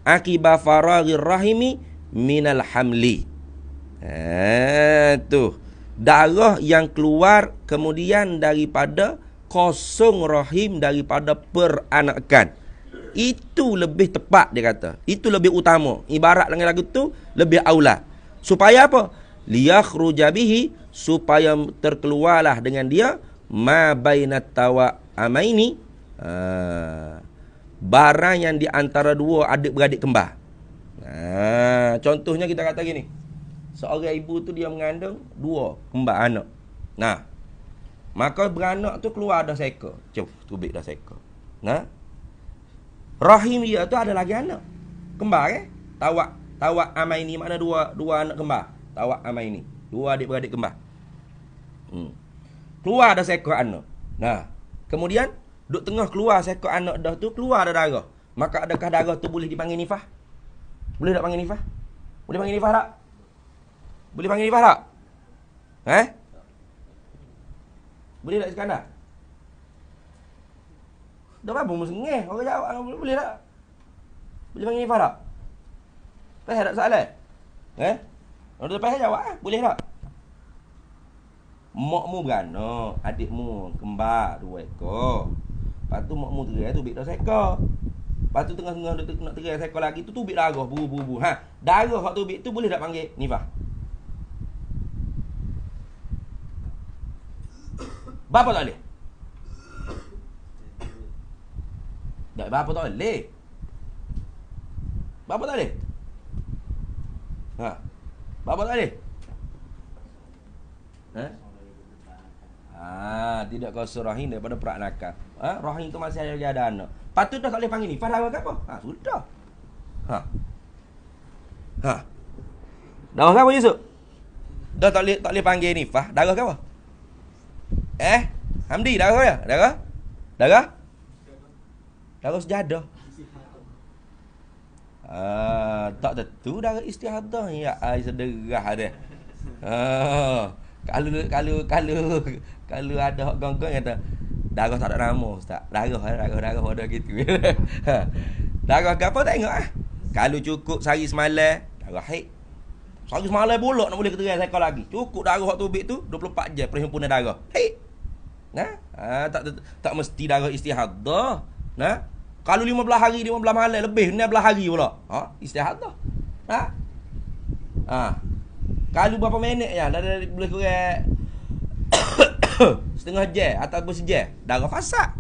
akiba faragir rahimi minal hamli. Tu. Darah yang keluar kemudian daripada kosong rahim, daripada peranakan. Itu lebih tepat dia kata. Itu lebih utama. Ibarat dengan lagu tu lebih aula. Supaya apa? Liyakhruja bihi, supaya terkeluarlah dengan dia ma bainat tawa'amaini, barang yang di antara dua adik-beradik kembar. Contohnya kita kata gini. Seorang ibu tu dia mengandung 2 kembar anak. Maka beranak tu keluar dah seekor. Tubik dah seekor. Rahim dia tu ada lagi anak kembar Tawak amaini, makna dua anak kembar. Tawak amaini, 2 adik-beradik kembar. Keluar dah seekor anak. Kemudian duk tengah keluar seekor anak dah tu, keluar dah darah. Maka adakah darah tu boleh dipanggil nifah? Boleh tak panggil nifah? Boleh panggil nifah tak? Boleh panggil nifah tak? Boleh tak Iskandar? Dah apa pun sengih. Orang jawab, boleh tak? Boleh panggil nifah tak? Faham tak soalan? Orang tu faham jawab, boleh tak? Makmu beranak, adikmu kembar 2 ekor. Lepas tu makmu terai tu tubik dah seekor. Lepas tu tengah-tengah nak terai seekor lagi tu tubik darah buru-buru. Darah hak tubik tu boleh tak panggil nifah? Bapa tak boleh? Bapa tak boleh? Bapa tak boleh? Bapa tak boleh? Tidak kosong rahim daripada peranakan. Rahim tu masih ada anak. Patut dah tak boleh panggil nifah darah ke apa? Sudah. Darah ke apa Yusuf? Dah tak boleh panggil nifah darah ke apa? Hamdi, darah ya? Darah sejadah. Tak tentu darah istihadah ya, sederah dia. Kalau ada hak gong-gong kata darah tak ada nama Ustaz. Darah ada gitu. Darah ke apa tengok Kalau cukup sehari semalam, darah haid. Sehari semalam pula nak boleh keterai cycle lagi. Cukup darah hak tubik tu 24 jam perhimpunan darah. Haid. Nah, tak mesti darah istihadah. Nah, kalau 15 hari 15 malam lebih 16 hari pula. Istihadah. Kalau berapa minit ya, dah boleh kurang setengah jam ataupun sejam, darah fasad.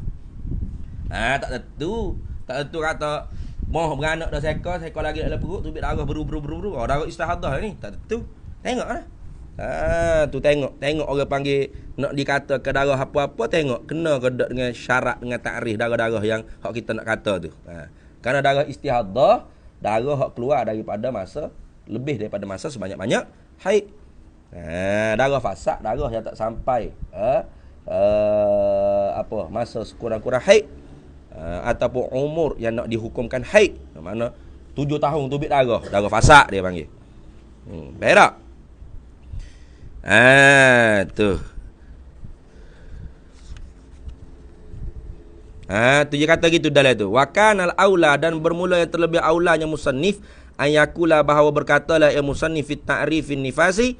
Tak tentu. Tak tentu kata moh beranak dah sekor lagi dalam perut tubik darah beru. Darah istihadah ni. Tak tentu. Tengoklah. Tu tengok orang panggil nak dikatakan darah apa-apa, tengok kena ke tak dengan syarat dengan takrif darah-darah yang hak kita nak kata tu. Kerana darah istihadah, darah hak keluar daripada masa lebih daripada masa sebanyak-banyak haid. Darah fasad, darah yang tak sampai masa sekurang-kurang haid, ataupun umur yang nak dihukumkan haid, mana 7 tahun tubik darah fasad dia panggil. Berak. Tu. Tu dia kata gitu dalam tu. Wa kanal aula, dan bermula yang terlebih aulanya musannif ayakula, bahawa berkatalah ya musannif fit ta'rifin nifasi,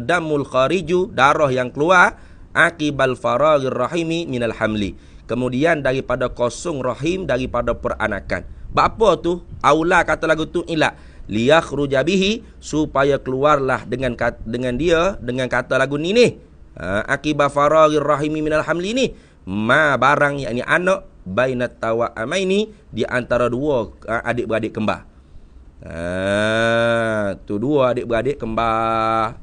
damul khariju, darah yang keluar akibal faragir rahimi minal hamli, kemudian daripada kosong rahim daripada peranakan. Apa tu? Aula kata lagu tu ila liyakhruja bihi, supaya keluarlah dengan kata lagu ni akiba faragir rahimi minal hamli ni, ma barang yakni anak bainat tawa'amaini, di antara dua adik-beradik kembar. Tu dua adik-beradik kembar.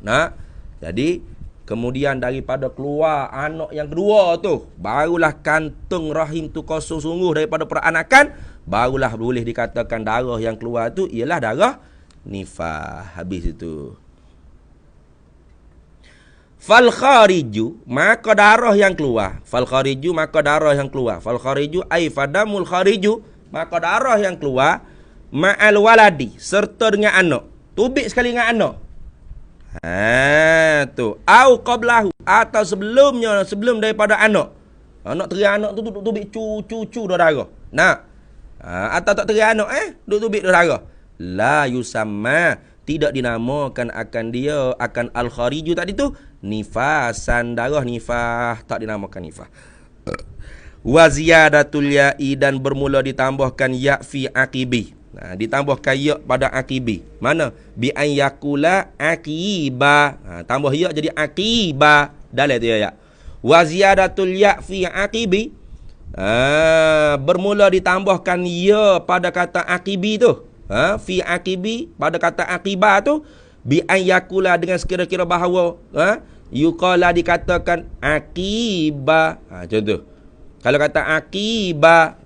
Jadi kemudian daripada keluar anak yang kedua tu, barulah kantung rahim tu kosong sungguh daripada peranakan, barulah boleh dikatakan darah yang keluar tu ialah darah nifas. Habis itu. Fal khariju, maka darah yang keluar. Fal khariju, maka darah yang keluar. Fal khariju ai fadamul khariju, maka darah yang keluar ma'al waladi, serta dengan anak. Tubik sekali dengan anak. Tu. Au qablahu, atau sebelum daripada anak. Nak teri anak tu tubik cucu darah. Atau tak teri anak tubik darah. La yusamma, tidak dinamakan akan al-khariju tadi tu nifasan, darah nifas, tak dinamakan nifas. Wa ziyadatul ya'i, dan bermula ditambahkan ya fi aqibi. Ditambahkan ya pada aqibi. Mana? Bi an yakula aqiba. Tambah ya jadi aqiba. Dalam tu ya. Wa ziyadatul ya fi aqibi. Bermula ditambahkan ya pada kata aqibi tu. Fi aqibi, pada kata aqibah tu, bi an yakula, dengan sekira-kira bahawa yuqala, dikatakan aqibah. Contoh kalau kata aqibah,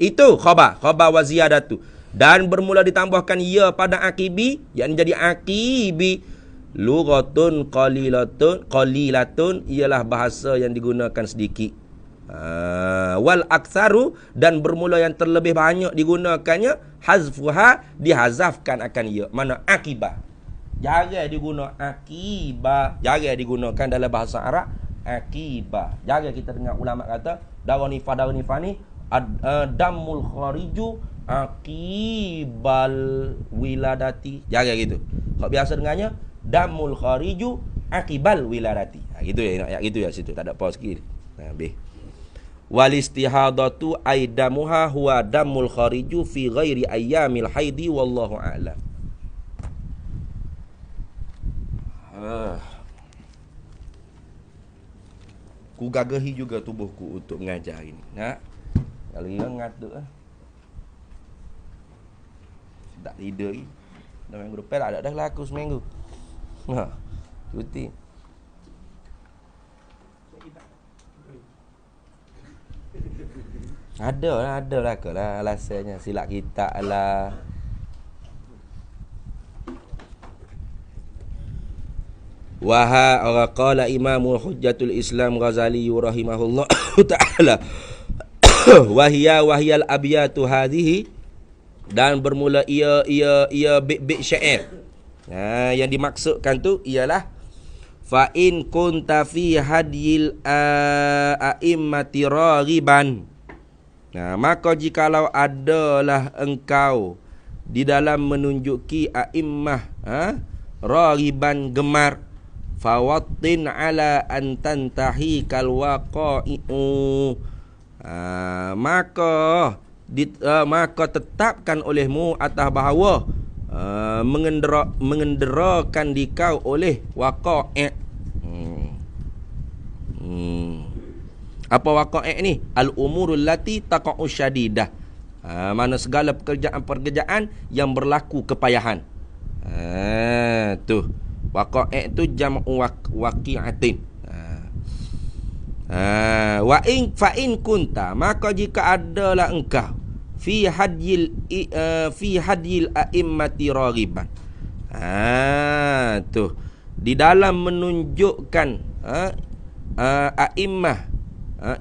itu khabar wa ziyadatu, dan bermula ditambahkan ya pada aqibi, yakni jadi aqibi. Lughatun qalilatun ialah bahasa yang digunakan sedikit. Wal aktsaru, dan bermula yang terlebih banyak digunakannya hazfuha, dihazafkan akan ya. Mana akibah, jarang digunakan akibah, jarang digunakan dalam bahasa Arab akibah. Jarang kita dengar ulama kata darah nifas ni damul khariju akibal wiladati, jarang gitu. Kau biasa dengarnya damul khariju akibal wiladati. Gitu ya, gitu ya situ, tak ada pause sikit. Habis. Wal istihadatu aidamuha huwa damul khariju fi ghairi ayyamil haidi wallahu a'lam. Ku gagahi juga tubuhku untuk mengajar ini. Kalau dia ngatuk tak tidur lagi. Dah minggu depan dah laku seminggu. Cuti. Ada lah ke lah alasannya, silap kita lah. Waha qala Imamul Hujjatul Islam Ghazali rahimahullah taala wahiyal abyatu hadhihi, dan bermula ia bait syair. Yang dimaksudkan tu ialah fa in kunta fi hadil a'immati raghiban, Maka jikalau adalah engkau di dalam menunjuki a'immah raghiban gemar, fawattin ala an tantahi kal waqa'i'u, maka tetapkan olehmu atas bahawa mengenderakan dikau oleh waqa'i'. Apa waqa'i' ni? Al-umurul lati taqa'u syadidah. Mana segala pekerjaan-pekerjaan yang berlaku kepayahan. Tu waqa'i' tu jam'u waqi'atin. Wa in fa in kunta, maka jika adalah engkau fi hadyil a'immati raghiban, tu di dalam menunjukkan a'immah,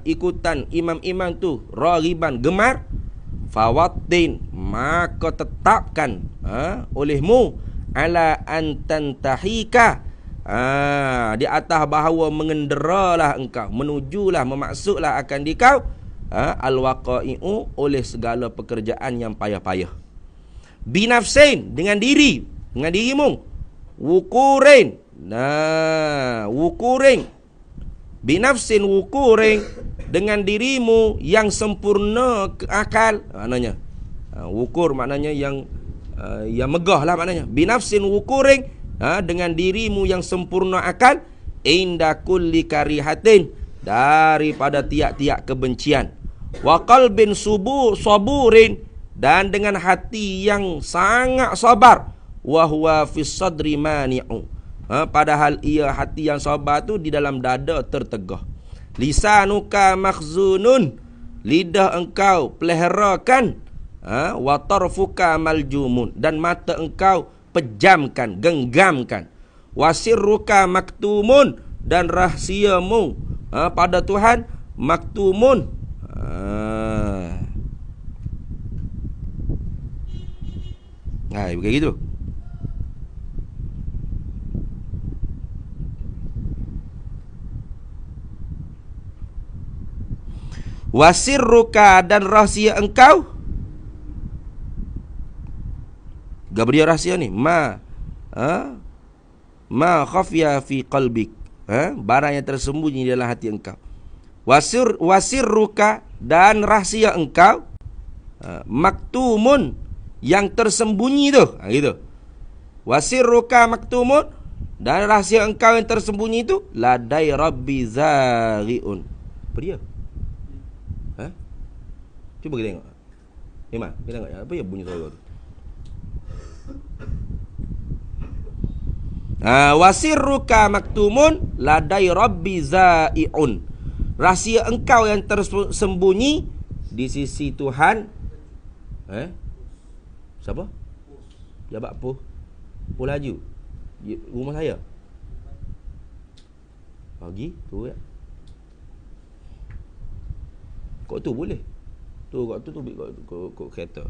ikutan imam-imam tu raghiban, gemar, fawattin, maka tetapkan olehmu ala antantahika, di atas bahawa mengenderalah engkau, menujulah, memaksudlah akan dikau al-waqa'i'u, oleh segala pekerjaan yang payah-payah. Binafsin, dengan diri, dengan dirimu. Wukurin, wukurin, binafsin wukurin, dengan dirimu yang sempurna akal. Maknanya wukur maknanya yang megah lah maknanya. Binafsin wukurin, dengan dirimu yang sempurna akal, inda kulli karihatin, daripada tiap-tiap kebencian. Wa qalbin saburin, dan dengan hati yang sangat sabar. Wa huwa fis sadri mani'u, padahal ia hati yang sabar tu di dalam dada tertegah. Lisanuka makhzunun, lidah engkau peliharakan. Wa tarfuka maljumun, dan mata engkau pejamkan, genggamkan. Wasirruka maktumun, dan rahsiamu pada Tuhan maktumun. Begitu. Wasirruka, dan rahsia engkau. Gabriel rahsia ni ma khafya fi qalbik, barang yang tersembunyi dalam hati engkau. Wasirruka, dan rahsia engkau, maktumun, yang tersembunyi tu, gitu. Wasirruka maktumun, dan rahsia engkau yang tersembunyi tu, ladai rabbi zari'un. Apa dia? Cuba kita tengok. Iman, kita tengok apa ya bunyi suara tu. Wasirruka maktumun ladai rabbi zai'un, rahsia engkau yang tersembunyi di sisi Tuhan. Siapa? Jabat Poh Laju, rumah saya. Pagi tu ya. Kok tu boleh? Tu kat tu kok kereta.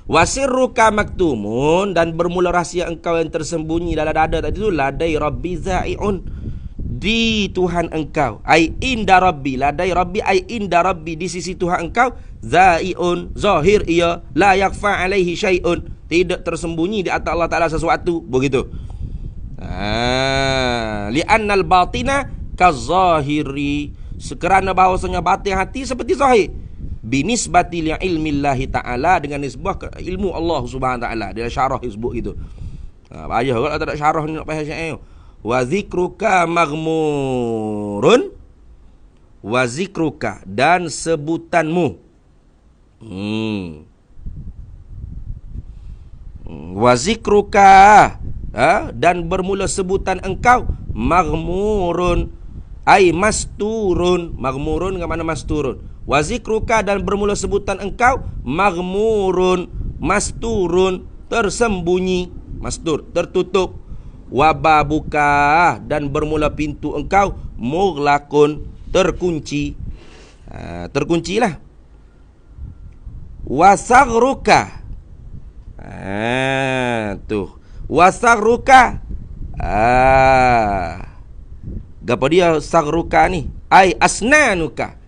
Wasirruka maktumun, dan bermula rahsia engkau yang tersembunyi dalam dada tadi tu, ladai rabbi zai'un, di Tuhan engkau. Ai inda rabbi, ladai rabbi ai inda rabbi, di sisi Tuhan engkau. Zai'un, zahir ia, la yakfa alaihi syai'un, tidak tersembunyi di atas Allah Ta'ala sesuatu. Begitu. Li'annal batina kazahiri, sekerana bahawasanya batin hati seperti zahir. Binisbati li'ilmillahi ta'ala, dengan nisbah ke ilmu Allah Subhanahu Wa Ta'ala. Dia syarah sebut gitu. Payah kalau tak ada syarah ni nak payah syair. Wa zikruka maghmurun, wa zikruka, dan sebutanmu. Wa zikruka, dan bermula sebutan engkau, maghmurun, ai masturun. Maghmurun dengan mana masturun. Wa zikruka, dan bermula sebutan engkau, maghmurun, masturun, tersembunyi, mastur, tertutup. Wa babuka, dan bermula pintu engkau, mughlaqun, terkunci. Terkuncilah. Wa saghruka, tuh. Wa saghruka, Gapa dia saghruka ni? Ai asnanuka,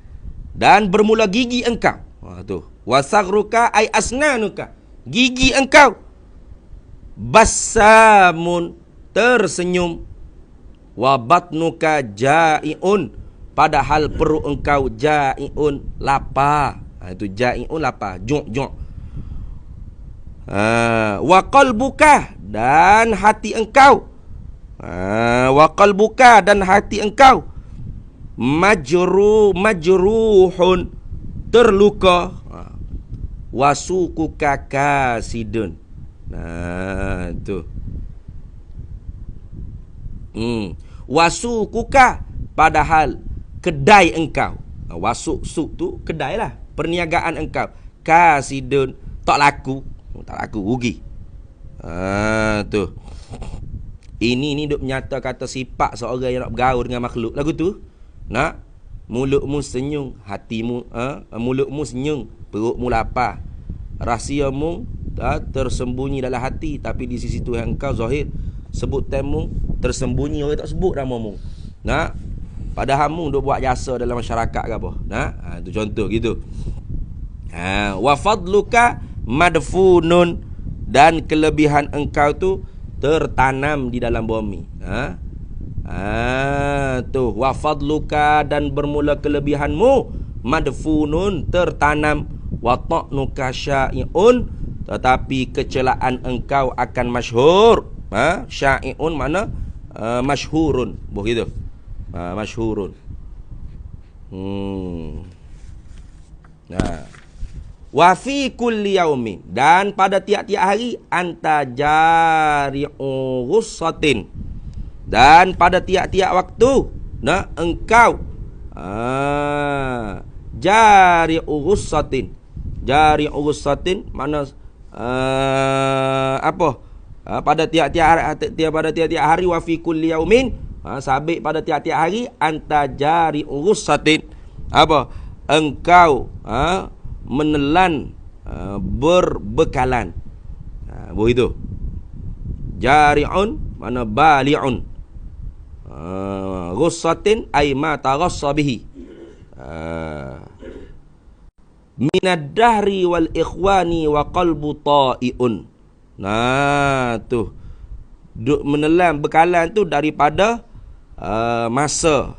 dan bermula gigi engkau. Tu. Wasaghruka ay asnanuka, gigi engkau. Bassamun, tersenyum. Wa batnuka ja'iun, padahal perut engkau ja'iun, lapar. Itu ja'iun, lapar, jok. Wa qalbuka, dan hati engkau. Wa qalbuka, dan hati engkau. Majruhun, terluka. Wasukuka kasidun. Tu. Wasukuka, padahal kedai engkau. Wasuk tu kedai lah, perniagaan engkau. Kasidun, tak laku, rugi. Tu. Ini duk menyata kata sifat seorang yang nak bergaul dengan makhluk. Lagu tu. Nak mulutmu senyum, hatimu mulutmu senyum, perutmu lapar. Rahsiamu tersembunyi dalam hati, tapi di sisi Tuhan engkau zahir. Sebut temu tersembunyi, orang tak sebut namamu. Nak padahal mu duk buat jasa dalam masyarakat ke apa. Nak tu contoh gitu. Wa fadluka madfunun, dan kelebihan engkau tu tertanam di dalam bumi. Tu wa fadluka, dan bermula kelebihanmu, madfunun, tertanam. Wa ta'nuka sya'i'un, tetapi kecelaan engkau akan masyhur. Sya'i'un mana masyhurun, begitu. Masyhurun. Wa fi kulli yaumin, dan pada tiap-tiap hari, anta jari'u ghussatin, dan pada tiap-tiap waktu, engkau jari'u ghussatin. Jari'u ghussatin mana apa? Pada tiap-tiap hari, wa fi kulli yaumin, sabit pada tiap-tiap hari, anta jari'u ghussatin. Apa? Engkau menelan berbekalan. Begitu. Jari'un mana bali'un. Ghussatin ay ma taghassa bihi. Minad dahri wal ikhwani wa qalbu ta'iun. Tu duk menelan bekalan tu daripada masa,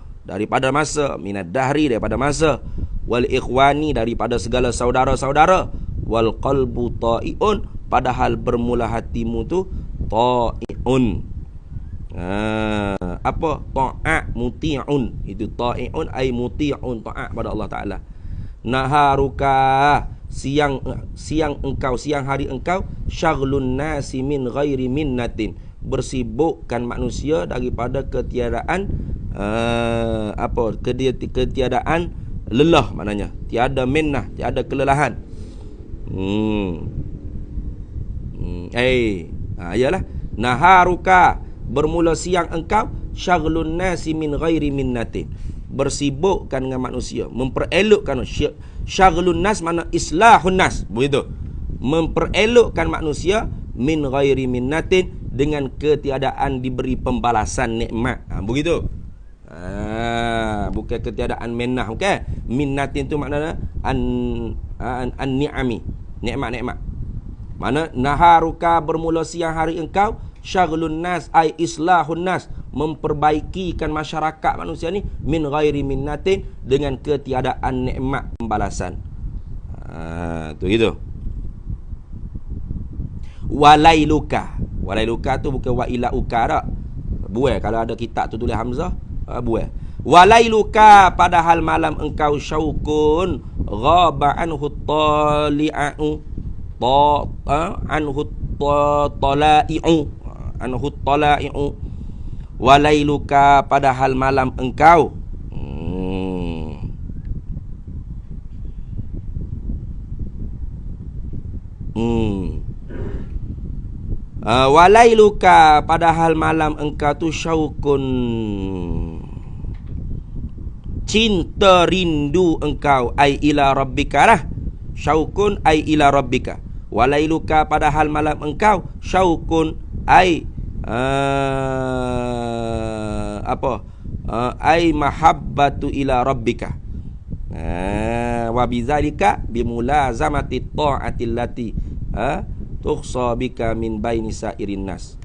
minad dahri, daripada masa, wal ikhwani, daripada segala saudara-saudara, wal qalbu ta'iun, padahal bermula hatimu tu ta'iun. Apa? Ta'at muti'un. Itu ta'iun ay muti'un, ta'at pada Allah Ta'ala. Naharuka, siang hari engkau, syaghlun nasi min ghairi minnatin, bersibukkan manusia daripada ketiadaan ketiadaan lelah, maknanya tiada minnah, tiada kelelahan. Ayalah naharuka, bermula siang engkau, syaghlun nasi min ghairi minnatin, bersibukkan dengan manusia, memperelokkan. Syaghlun nas mana islahun nas, begitu, memperelokkan manusia, min ghairi minnatin, dengan ketiadaan diberi pembalasan nikmat. Begitu. Bukan ketiadaan minnah, okey. Minnatin tu maknanya an-ni'ami, nikmat-nikmat. Mana naharuka, bermula siang hari engkau, syaghlun nas ay islahun nas, memperbaikikan masyarakat manusia ni, min ghairi minnatin, dengan ketiadaan nikmat pembalasan. Tu gitu. Walailuka tu bukan wailauka dak. Buai kalau ada kitab tu tulis hamzah, buai. Walailuka, padahal malam engkau, syaukun ghaba anhu tali'u, anhu tala'i'u. Walailuka, padahal malam engkau, walailuka, padahal malam engkau tu, syaukun, cinta rindu engkau, ai ila rabbika lah. Syaukun ai ila rabbika. Walailuka, padahal malam engkau, syaukun ai ai mahabbatu ila rabbika. Wa bidzalika bimulazamati ta'atil lati tukhsa bika min baini sairin nas.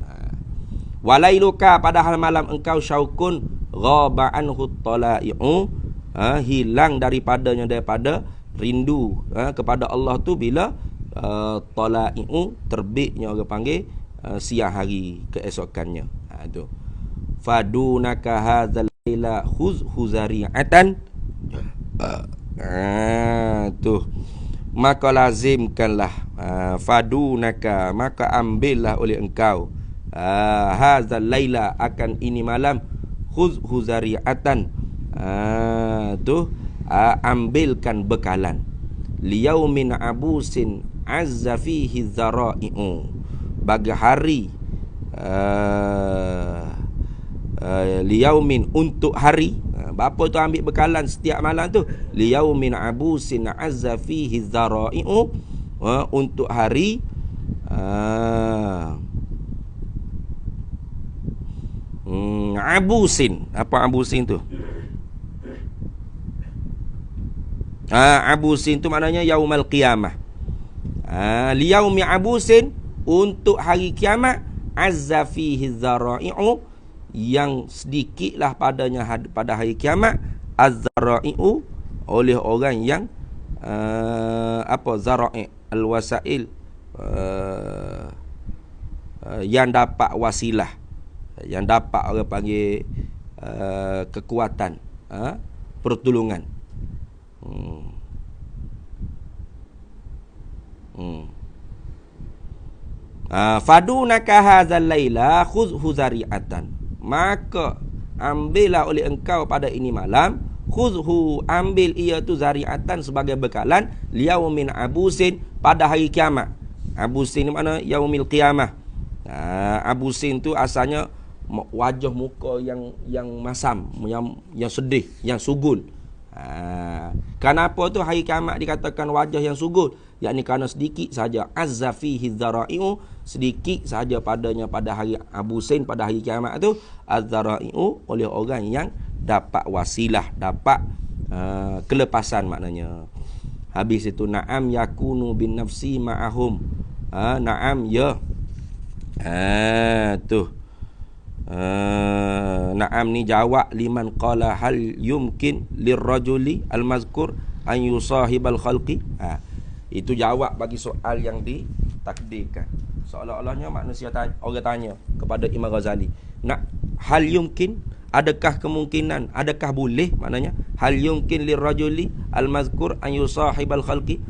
Walailuka, padahal malam engkau syaukun ghaba anhu talai'u, hilang daripadanya daripada rindu kepada Allah tu bila talai'u, terbitnya orang panggil siang hari keesokannya. Tu fadunaka hadzal laila huzari'atan. Tu maka lazimkanlah, fadunaka, maka ambillah oleh engkau, hadzal laila, akan ini malam, huzari'atan, ambilkan bekalan, liyaumin abusin azza fihi dzara'i'u, bagi hari, liyaumin, untuk hari. Bapa tu ambil bekalan setiap malam tu, liyaumin abusin azza fihi dzara'i'u, untuk hari abusin. Apa abusin tu? Abusin tu maknanya yaumal qiyamah. Liyaumi abusin, untuk hari kiamat, azza fihi dzara'i'u, yang sedikitlah padanya pada hari kiamat, az-zara'i'u, oleh orang yang zara'i' al-wasail, yang dapat wasilah, yang dapat orang panggil kekuatan, pertolongan. Fadunaka hadzal laila khudhu zari'atan, maka ambillah oleh engkau pada ini malam, khudhu, ambil ia tu, zari'atan, sebagai bekalan, liyaumin abusin, pada hari kiamat. Abusin ni mana? Yaumil qiyamah. Abusin tu asalnya wajah muka yang masam, yang sedih, yang sugul. Kenapa tu hari kiamat dikatakan wajah yang sugul? Yakni kerana sedikit saja, azza fihi dzara'i'u, sedikit saja padanya pada hari abusin, pada hari kiamat tu, az-dzara'i'u, oleh orang yang dapat wasilah, dapat kelepasan maknanya. Habis itu, na'am yakunu bin nafsi ma'ahum. Na'am, ya. Na'am ni jawab liman qala hal yumkin lirrajuli al-mazkur an yusahibal khalqi. Itu jawab bagi soal yang ditakdirkan. Seolah-olahnya manusia orang tanya kepada Imam Ghazali, hal yumkin, adakah kemungkinan, adakah boleh, maknanya hal yumkin lirrajuli al-mazkur an yusahibal khalqi,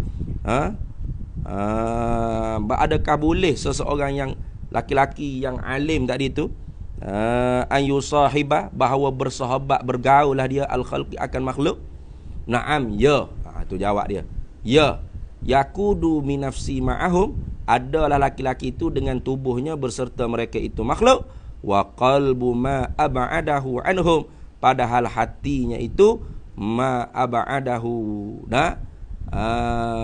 adakah boleh seseorang yang laki-laki yang alim tadi tu, an yusahiba, bahawa bersahabat, bergaul lah dia, al-khalqi, akan makhluk. Naam, ya. Itu jawab dia, ya. Yakudu min nafsi ma'ahum, adalah laki-laki itu dengan tubuhnya berserta mereka itu makhluk. Wa qalbu ma ab'adahu anhum, padahal hatinya itu ma ab'adahu,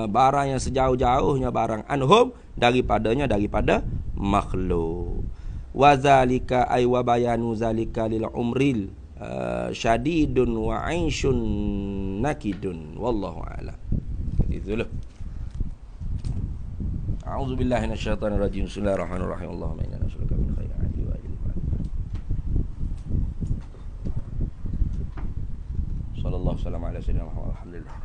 barang yang sejauh-jauhnya barang, anhum, daripadanya, daripada makhluk. Wa zalika ay wa bayanu zalika lil umril syadidun wa ainsyun nakidun, wallahu a'lam. Itulah. A'udzu billahi minasyaitonir rajim. Bismillahirrahmanirrahim. Allahumma inna nas'aluka min khairin ajli wa ajli. Sallallahu alaihi wasallam ala sayyidina Muhammad. Alhamdulillah.